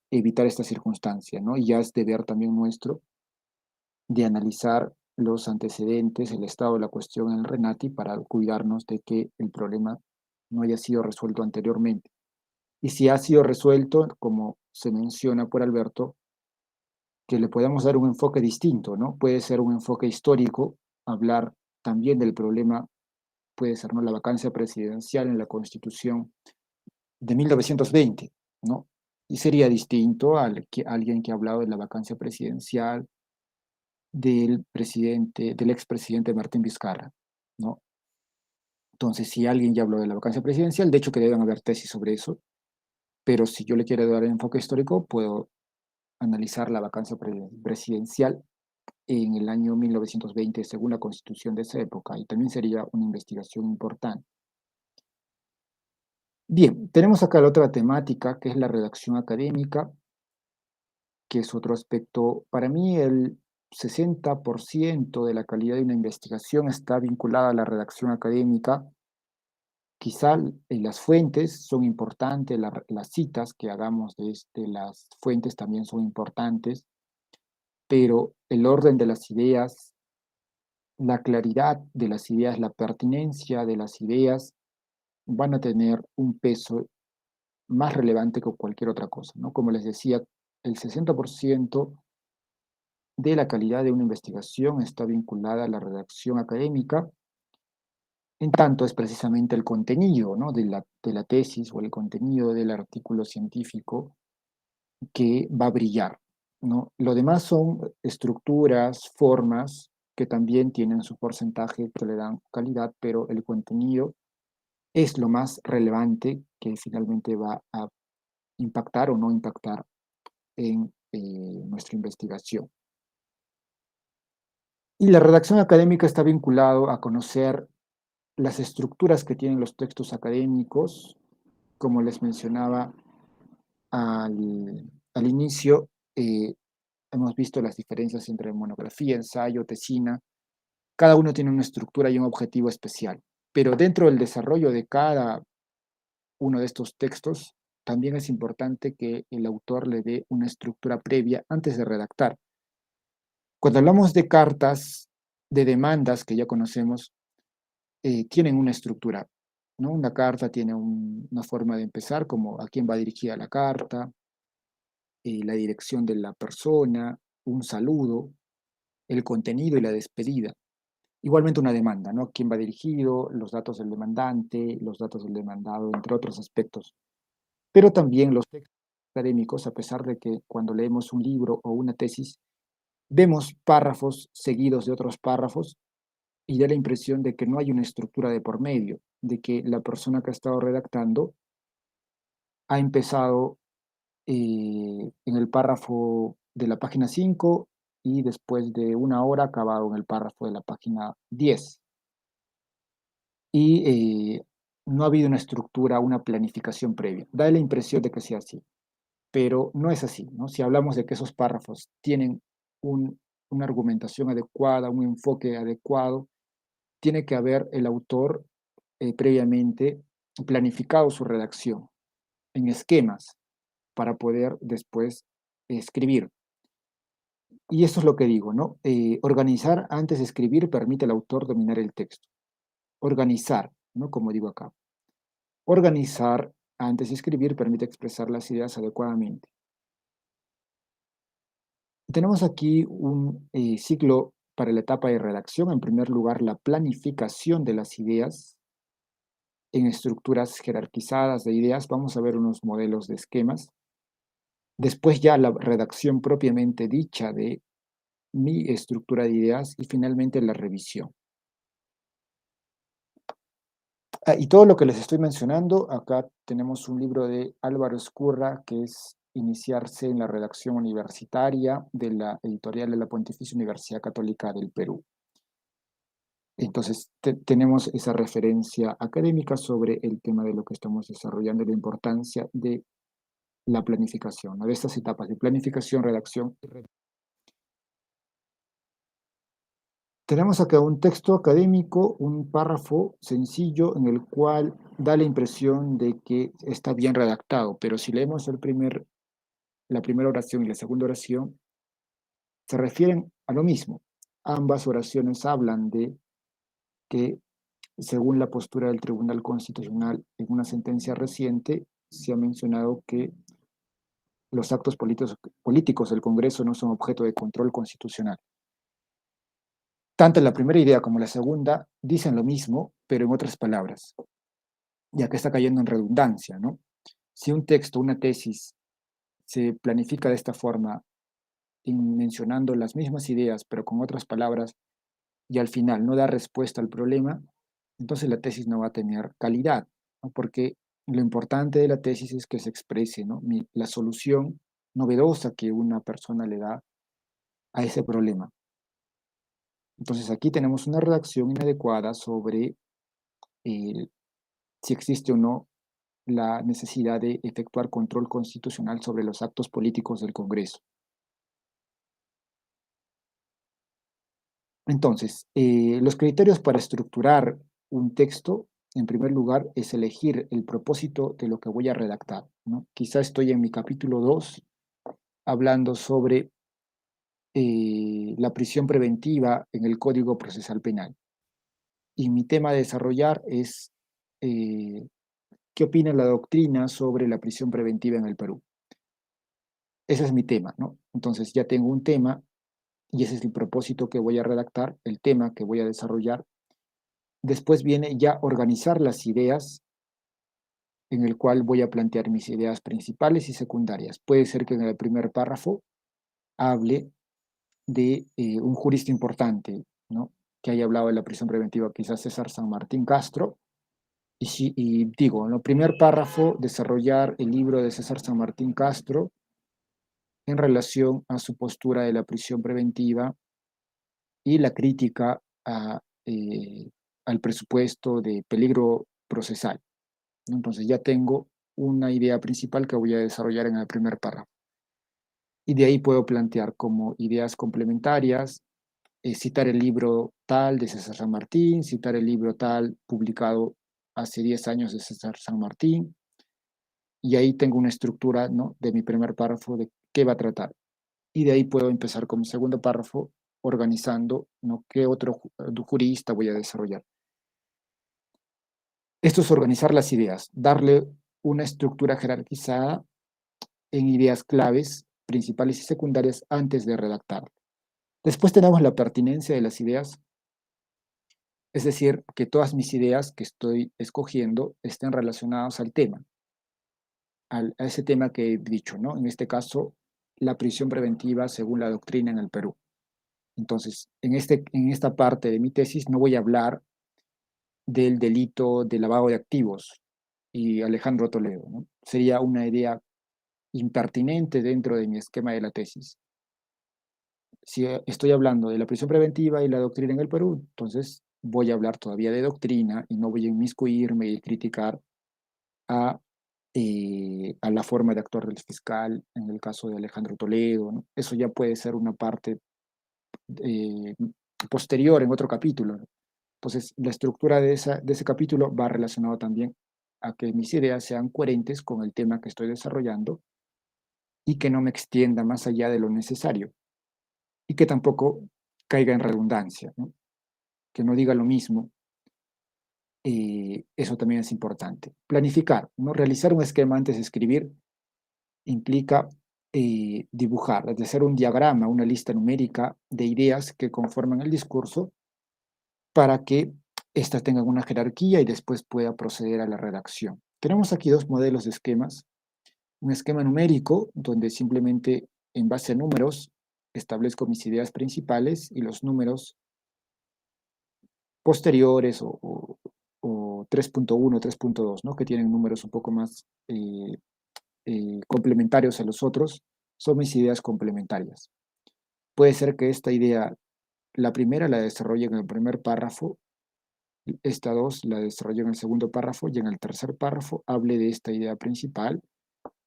evitar esta circunstancia, ¿no? Y ya es deber también nuestro de analizar los antecedentes, el estado de la cuestión en el RENATI para cuidarnos de que el problema no haya sido resuelto anteriormente. Y si ha sido resuelto, como se menciona por Alberto, que le podamos dar un enfoque distinto, ¿no? Puede ser un enfoque histórico, hablar también del problema, puede ser, ¿no?, la vacancia presidencial en la Constitución de 1920, ¿no? Y sería distinto al que alguien que ha hablado de la vacancia presidencial del expresidente Martín Vizcarra, ¿no? Entonces, si alguien ya habló de la vacancia presidencial, de hecho que deben haber tesis sobre eso, pero si yo le quiero dar el enfoque histórico, puedo analizar la vacancia presidencial en el año 1920, según la constitución de esa época, y también sería una investigación importante. Bien, tenemos acá la otra temática, que es la redacción académica, que es otro aspecto. Para mí, el 60% de la calidad de una investigación está vinculada a la redacción académica. Quizá las fuentes son importantes, las citas que hagamos de las fuentes también son importantes, pero el orden de las ideas, la claridad de las ideas, la pertinencia de las ideas van a tener un peso más relevante que cualquier otra cosa, ¿no? Como les decía, el 60% de la calidad de una investigación está vinculada a la redacción académica, en tanto es precisamente el contenido, ¿no?, de la tesis o el contenido del artículo científico que va a brillar, ¿no? Lo demás son estructuras, formas, que también tienen su porcentaje que le dan calidad, pero el contenido es lo más relevante que finalmente va a impactar o no impactar en nuestra investigación. Y la redacción académica está vinculado a conocer las estructuras que tienen los textos académicos, como les mencionaba al inicio. Hemos visto las diferencias entre monografía, ensayo, tesina. Cada uno tiene una estructura y un objetivo especial, pero dentro del desarrollo de cada uno de estos textos, también es importante que el autor le dé una estructura previa antes de redactar. Cuando hablamos de cartas, de demandas que ya conocemos, tienen una estructura, ¿no? Una carta tiene una forma de empezar, como a quién va dirigida la carta, la dirección de la persona, un saludo, el contenido y la despedida. Igualmente una demanda, ¿no? ¿Quién va dirigido? Los datos del demandante, los datos del demandado, entre otros aspectos. Pero también los textos académicos, a pesar de que cuando leemos un libro o una tesis, vemos párrafos seguidos de otros párrafos y da la impresión de que no hay una estructura de por medio, de que la persona que ha estado redactando ha empezado en el párrafo de la página 5 y después de una hora ha acabado en el párrafo de la página 10. Y no ha habido una estructura, una planificación previa. Da la impresión de que sea así, pero no es así, ¿no? Si hablamos de que esos párrafos tienen una argumentación adecuada, un enfoque adecuado, tiene que haber el autor previamente planificado su redacción en esquemas para poder después escribir. Y eso es lo que digo, ¿no? Organizar antes de escribir permite al autor dominar el texto. Organizar, ¿no? Como digo acá. Organizar antes de escribir permite expresar las ideas adecuadamente. Tenemos aquí un ciclo para la etapa de redacción. En primer lugar, la planificación de las ideas en estructuras jerarquizadas de ideas. Vamos a ver unos modelos de esquemas. Después ya la redacción propiamente dicha de mi estructura de ideas y finalmente la revisión. Y todo lo que les estoy mencionando, acá tenemos un libro de Álvaro Escurra, que es Iniciarse en la redacción universitaria, de la editorial de la Pontificia Universidad Católica del Perú. Entonces, tenemos esa referencia académica sobre el tema de lo que estamos desarrollando, la importancia de la planificación, ¿no?, de estas etapas de planificación, redacción y revisión. Tenemos acá un texto académico, un párrafo sencillo en el cual da la impresión de que está bien redactado, pero si leemos la primera oración y la segunda oración, se refieren a lo mismo. Ambas oraciones hablan de que, según la postura del Tribunal Constitucional en una sentencia reciente, se ha mencionado que los actos políticos del Congreso no son objeto de control constitucional. Tanto la primera idea como la segunda dicen lo mismo, pero en otras palabras, ya que está cayendo en redundancia, ¿no? Si un texto, una tesis, se planifica de esta forma, mencionando las mismas ideas, pero con otras palabras, y al final no da respuesta al problema, entonces la tesis no va a tener calidad, ¿no? Porque lo importante de la tesis es que se exprese, ¿no? La solución novedosa que una persona le da a ese problema. Entonces aquí tenemos una redacción inadecuada sobre si existe o no la necesidad de efectuar control constitucional sobre los actos políticos del Congreso. Entonces, los criterios para estructurar un texto, en primer lugar, es elegir el propósito de lo que voy a redactar, ¿no? Quizá estoy en mi capítulo 2 hablando sobre la prisión preventiva en el Código Procesal Penal. Y mi tema a desarrollar es eh, qué opina la doctrina sobre la prisión preventiva en el Perú. Ese es mi tema, ¿no? Entonces ya tengo un tema y ese es el propósito que voy a redactar, el tema que voy a desarrollar. Después viene ya organizar las ideas en el cual voy a plantear mis ideas principales y secundarias. Puede ser que en el primer párrafo hable de un jurista importante, ¿no? Que haya hablado de la prisión preventiva, quizás César San Martín Castro, y digo, en el primer párrafo, desarrollar el libro de César San Martín Castro en relación a su postura de la prisión preventiva y la crítica al presupuesto de peligro procesal, ¿no? Entonces ya tengo una idea principal que voy a desarrollar en el primer párrafo. Y de ahí puedo plantear como ideas complementarias, citar el libro tal de César San Martín, citar el libro tal publicado hace 10 años de César San Martín, y ahí tengo una estructura, ¿no? De mi primer párrafo de qué va a tratar. Y de ahí puedo empezar con mi segundo párrafo organizando, ¿no? qué otro jurista voy a desarrollar. Esto es organizar las ideas, darle una estructura jerarquizada en ideas claves, principales y secundarias antes de redactar. Después tenemos la pertinencia de las ideas, es decir, que todas mis ideas que estoy escogiendo estén relacionadas al tema, a ese tema que he dicho, ¿no? En este caso, la prisión preventiva según la doctrina en el Perú. Entonces, en esta parte de mi tesis no voy a hablar del delito de lavado de activos y Alejandro Toledo, ¿no? Sería una idea impertinente dentro de mi esquema de la tesis. Si estoy hablando de la prisión preventiva y la doctrina en el Perú, entonces voy a hablar todavía de doctrina y no voy a inmiscuirme y criticar a, a la forma de actuar del fiscal en el caso de Alejandro Toledo, ¿no? Eso ya puede ser una parte eh, posterior en otro capítulo, ¿no? Entonces, la estructura de ese capítulo va relacionado también a que mis ideas sean coherentes con el tema que estoy desarrollando y que no me extienda más allá de lo necesario y que tampoco caiga en redundancia, ¿no? Que no diga lo mismo. Eso también es importante. Planificar, ¿no? Realizar un esquema antes de escribir implica dibujar, es decir, hacer un diagrama, una lista numérica de ideas que conforman el discurso para que éstas tengan una jerarquía y después pueda proceder a la redacción. Tenemos aquí dos modelos de esquemas. Un esquema numérico, donde simplemente en base a números establezco mis ideas principales y los números posteriores o 3.1, 3.2, ¿no? Que tienen números un poco más complementarios a los otros, son mis ideas complementarias. Puede ser que esta idea, la primera la desarrolle en el primer párrafo, esta dos la desarrolle en el segundo párrafo y en el tercer párrafo hable de esta idea principal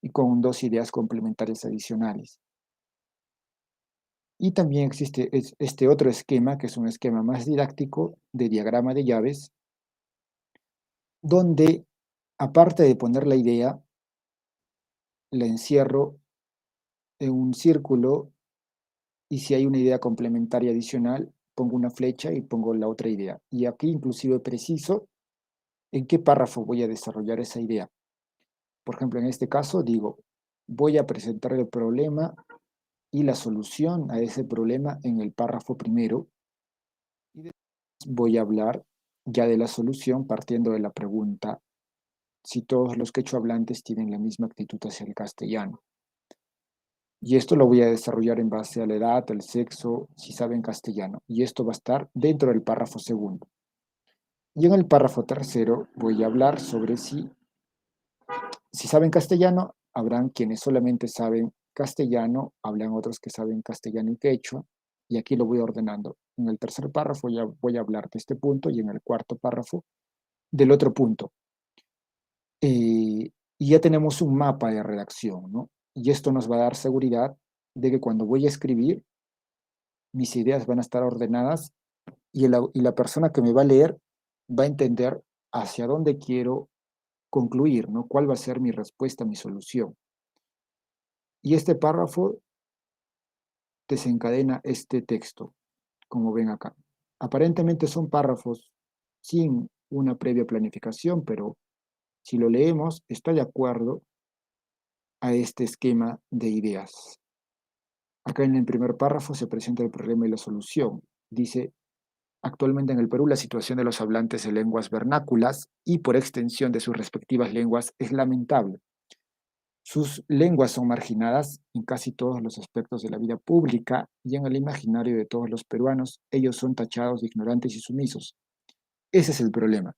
y con dos ideas complementarias adicionales. Y también existe este otro esquema, que es un esquema más didáctico de diagrama de llaves, donde aparte de poner la idea, la encierro en un círculo y si hay una idea complementaria adicional, pongo una flecha y pongo la otra idea. Y aquí inclusive preciso en qué párrafo voy a desarrollar esa idea. Por ejemplo, en este caso digo, voy a presentar el problema y la solución a ese problema en el párrafo primero, y después voy a hablar ya de la solución partiendo de la pregunta si todos los quechohablantes tienen la misma actitud hacia el castellano. Y esto lo voy a desarrollar en base a la edad, el sexo, si saben castellano. Y esto va a estar dentro del párrafo segundo. Y en el párrafo tercero voy a hablar sobre si saben castellano, habrán quienes solamente saben castellano, hablan otros que saben castellano y quechua, y aquí lo voy ordenando. En el tercer párrafo ya voy a hablar de este punto y en el cuarto párrafo del otro punto. Y ya tenemos un mapa de redacción, ¿no? Y esto nos va a dar seguridad de que cuando voy a escribir, mis ideas van a estar ordenadas y la persona que me va a leer va a entender hacia dónde quiero concluir, ¿no? ¿Cuál va a ser mi respuesta, mi solución? Y este párrafo desencadena este texto, como ven acá. Aparentemente son párrafos sin una previa planificación, pero si lo leemos, está de acuerdo a este esquema de ideas. Acá en el primer párrafo se presenta el problema y la solución. Dice, actualmente en el Perú la situación de los hablantes de lenguas vernáculas y por extensión de sus respectivas lenguas es lamentable. Sus lenguas son marginadas en casi todos los aspectos de la vida pública y en el imaginario de todos los peruanos ellos son tachados de ignorantes y sumisos. Ese es el problema.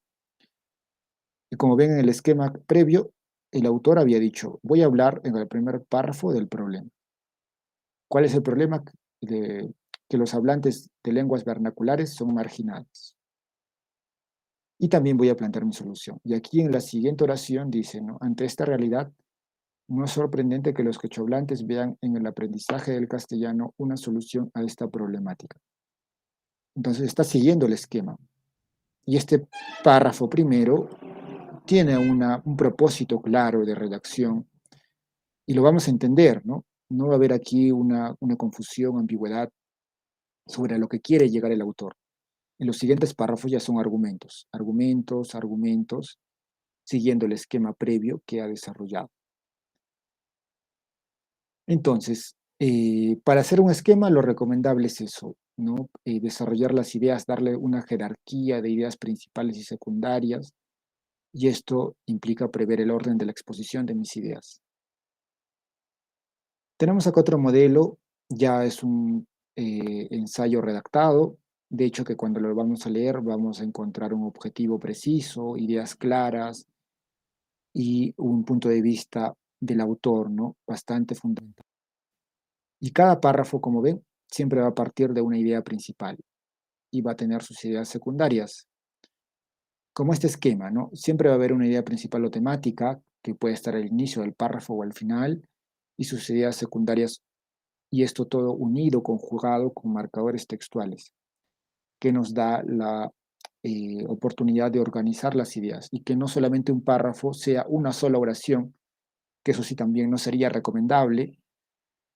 Y como ven en el esquema previo, el autor había dicho, voy a hablar en el primer párrafo del problema. ¿Cuál es el problema? Que los hablantes de lenguas vernaculares son marginados. Y también voy a plantear mi solución. Y aquí en la siguiente oración dice, ¿no? Ante esta realidad, no es sorprendente que los quechohablantes vean en el aprendizaje del castellano una solución a esta problemática. Entonces está siguiendo el esquema. Y este párrafo primero tiene un propósito claro de redacción y lo vamos a entender, ¿no? No va a haber aquí una confusión, ambigüedad sobre lo que quiere llegar el autor. En los siguientes párrafos ya son argumentos, argumentos, argumentos, siguiendo el esquema previo que ha desarrollado. Entonces, para hacer un esquema, lo recomendable es eso, ¿no? Desarrollar las ideas, darle una jerarquía de ideas principales y secundarias, y esto implica prever el orden de la exposición de mis ideas. Tenemos acá otro modelo, ya es un ensayo redactado, de hecho que cuando lo vamos a leer vamos a encontrar un objetivo preciso, ideas claras y un punto de vista del autor, ¿no? Bastante fundamental. Y cada párrafo, como ven, siempre va a partir de una idea principal y va a tener sus ideas secundarias. Como este esquema, ¿no? Siempre va a haber una idea principal o temática que puede estar al inicio del párrafo o al final y sus ideas secundarias y esto todo unido, conjugado con marcadores textuales que nos da la oportunidad de organizar las ideas y que no solamente un párrafo sea una sola oración, que eso sí también no sería recomendable.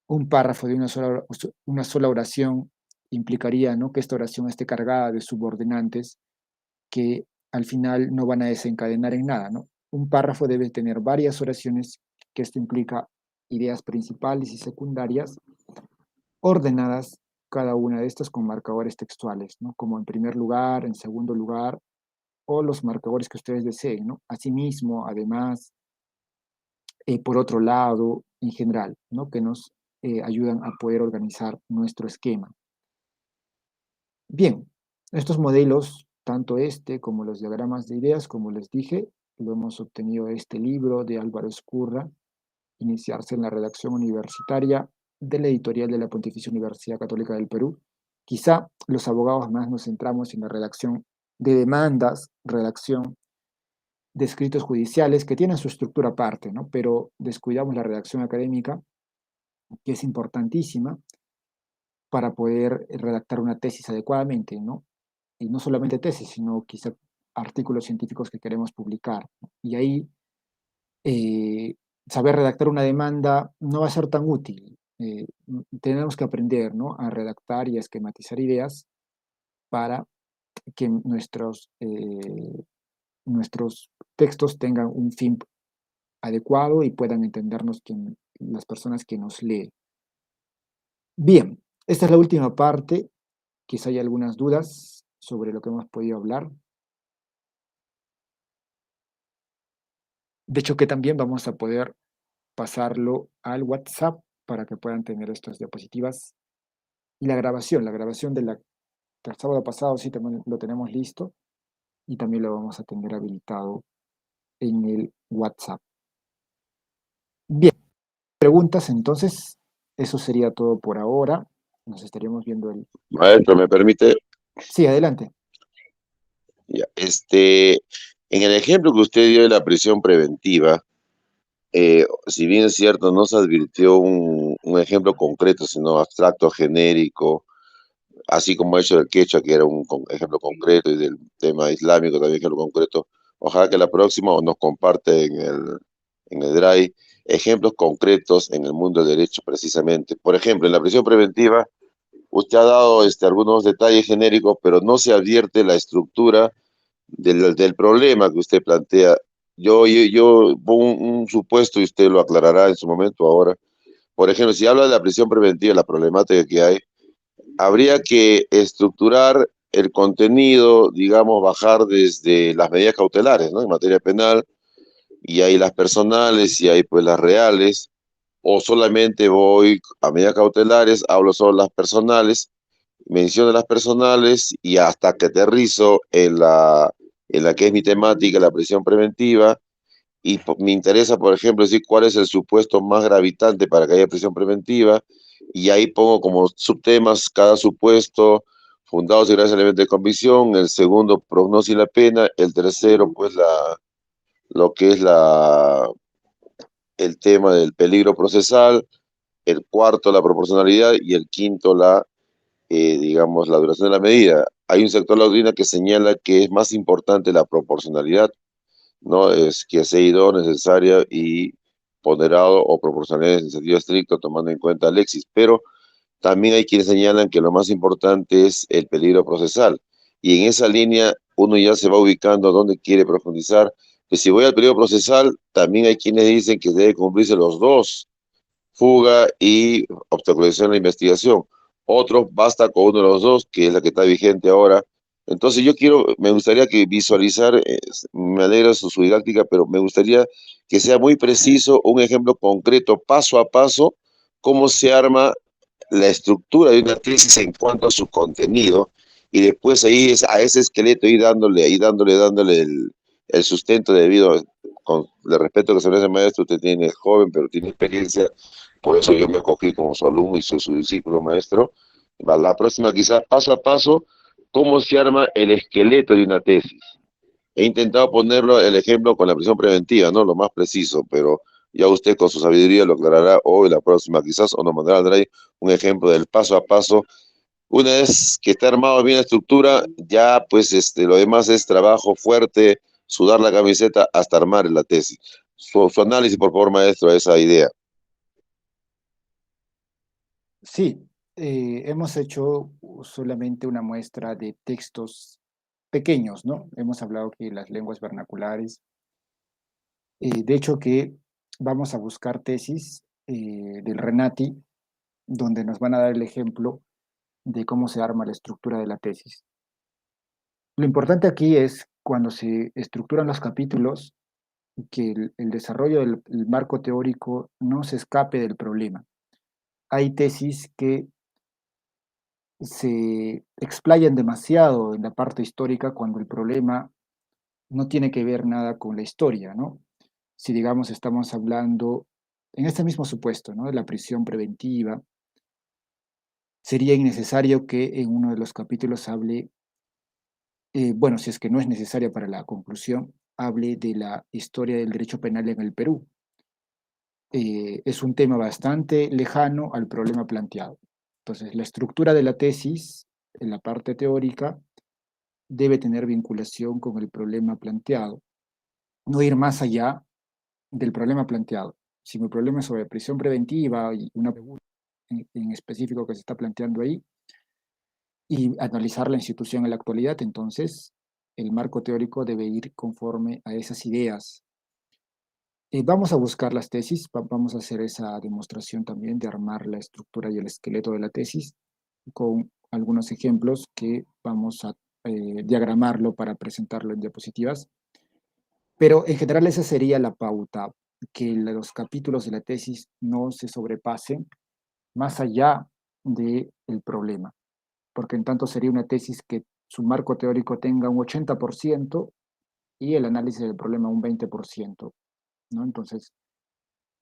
Un párrafo de una sola oración implicaría, ¿no? Que esta oración esté cargada de subordinantes que al final no van a desencadenar en nada, ¿no? Un párrafo debe tener varias oraciones, que esto implica ideas principales y secundarias ordenadas cada una de estas con marcadores textuales, ¿no? Como en primer lugar, en segundo lugar, o los marcadores que ustedes deseen, ¿no? Asimismo, además, por otro lado, en general, ¿no? Que nos ayudan a poder organizar nuestro esquema. Bien, estos modelos, tanto este como los diagramas de ideas, como les dije, lo hemos obtenido de este libro de Álvaro Escurra, Iniciarse en la redacción universitaria, de la editorial de la Pontificia Universidad Católica del Perú. Quizá los abogados más nos centramos en la redacción de demandas, redacción de escritos judiciales que tienen su estructura aparte, ¿no? Pero descuidamos la redacción académica, que es importantísima para poder redactar una tesis adecuadamente, ¿no? Y no solamente tesis, sino quizá artículos científicos que queremos publicar, ¿no? Y ahí eh, saber redactar una demanda no va a ser tan útil. Tenemos que aprender, ¿no? A redactar y a esquematizar ideas para que nuestros textos tengan un fin adecuado y puedan entendernos las personas que nos leen. Bien, esta es la última parte. Quizá hay algunas dudas sobre lo que hemos podido hablar. De hecho, que también vamos a poder pasarlo al WhatsApp para que puedan tener estas diapositivas. Y la grabación del sábado pasado sí también lo tenemos listo y también lo vamos a tener habilitado en el WhatsApp. Bien, preguntas entonces. Eso sería todo por ahora. Nos estaríamos viendo el... Maestro, ¿me permite? Sí, adelante. Ya, en el ejemplo que usted dio de la prisión preventiva, si bien es cierto, no se advirtió un ejemplo concreto, sino abstracto, genérico, así como ha hecho del quechua, que era un ejemplo concreto, y del tema islámico también ejemplo concreto. Ojalá que la próxima nos comparte en el Drive ejemplos concretos en el mundo del derecho precisamente. Por ejemplo, en la prisión preventiva, usted ha dado algunos detalles genéricos, pero no se advierte la estructura del problema que usted plantea. Yo pongo un supuesto y usted lo aclarará en su momento ahora. Por ejemplo, si habla de la prisión preventiva, la problemática que hay, habría que estructurar el contenido, digamos, bajar desde las medidas cautelares, ¿no? En materia penal, y hay las personales y hay pues las reales, o solamente voy a medidas cautelares, hablo solo las personales, menciono las personales y hasta que aterrizo en la que es mi temática, la prisión preventiva, y me interesa, por ejemplo, decir cuál es el supuesto más gravitante para que haya prisión preventiva, y ahí pongo como subtemas cada supuesto, fundados y graves elementos de convicción, el segundo, prognosis y la pena, el tercero, pues lo que es el tema del peligro procesal, el cuarto, la proporcionalidad, y el quinto, digamos, la duración de la medida. Hay un sector de la doctrina que señala que es más importante la proporcionalidad, ¿no? Es que sea idóneo, necesaria y ponderado o proporcional en sentido estricto, tomando en cuenta Lexis. Pero también hay quienes señalan que lo más importante es el peligro procesal. Y en esa línea uno ya se va ubicando dónde quiere profundizar. Que si voy al peligro procesal, también hay quienes dicen que debe cumplirse los dos, fuga y obstaculización a la investigación. Otros basta con uno de los dos, que es la que está vigente ahora. Entonces me gustaría que visualizar, me alegra su didáctica, pero me gustaría que sea muy preciso, un ejemplo concreto, paso a paso, cómo se arma la estructura de una tesis en cuanto a su contenido, y después ahí a ese esqueleto dándole el sustento debido, con el respeto que se merece el maestro. Usted tiene joven, pero tiene experiencia, por eso yo me acogí como su alumno y soy su discípulo maestro. La próxima, quizás paso a paso, cómo se arma el esqueleto de una tesis. He intentado ponerlo el ejemplo con la prisión preventiva, ¿no? Lo más preciso, pero ya usted con su sabiduría lo aclarará hoy, la próxima quizás, o nos mandará a un ejemplo del paso a paso. Una vez que está armado bien la estructura, ya pues lo demás es trabajo fuerte, sudar la camiseta hasta armar la tesis. Su análisis, por favor, maestro, de esa idea. Sí, hemos hecho solamente una muestra de textos pequeños, ¿no? Hemos hablado que las lenguas vernaculares, de hecho que vamos a buscar tesis del Renati, donde nos van a dar el ejemplo de cómo se arma la estructura de la tesis. Lo importante aquí es cuando se estructuran los capítulos, que el desarrollo del el marco teórico no se escape del problema. Hay tesis que se explayan demasiado en la parte histórica cuando el problema no tiene que ver nada con la historia, ¿no? Si, digamos, estamos hablando en este mismo supuesto, ¿no? De la prisión preventiva, sería innecesario que en uno de los capítulos hable, bueno, si es que no es necesaria para la conclusión, hable de la historia del derecho penal en el Perú. Es un tema bastante lejano al problema planteado. Entonces, la estructura de la tesis, en la parte teórica, debe tener vinculación con el problema planteado, no ir más allá del problema planteado. Si mi problema es sobre prisión preventiva y una pregunta en específico que se está planteando ahí, y analizar la institución en la actualidad, entonces el marco teórico debe ir conforme a esas ideas. Vamos a buscar las tesis, vamos a hacer esa demostración también de armar la estructura y el esqueleto de la tesis con algunos ejemplos que vamos a diagramarlo para presentarlo en diapositivas. Pero en general esa sería la pauta, que los capítulos de la tesis no se sobrepasen más allá del problema, porque en tanto sería una tesis que su marco teórico tenga un 80% y el análisis del problema un 20%, ¿no? Entonces,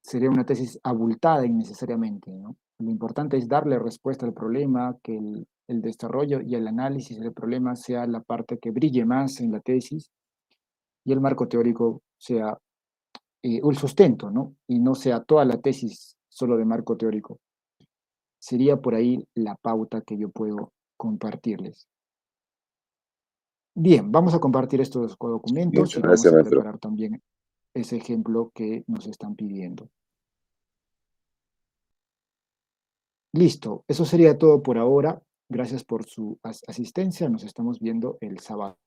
sería una tesis abultada innecesariamente, ¿no? Lo importante es darle respuesta al problema, que el desarrollo y el análisis del problema sea la parte que brille más en la tesis y el marco teórico sea o el sustento, ¿no? Y no sea toda la tesis solo de marco teórico. Sería por ahí la pauta que yo puedo compartirles. Bien, vamos a compartir estos documentos Muchas y vamos gracias, a maestro. preparar también ese ejemplo que nos están pidiendo. Listo, eso sería todo por ahora. Gracias por su asistencia. Nos estamos viendo el sábado.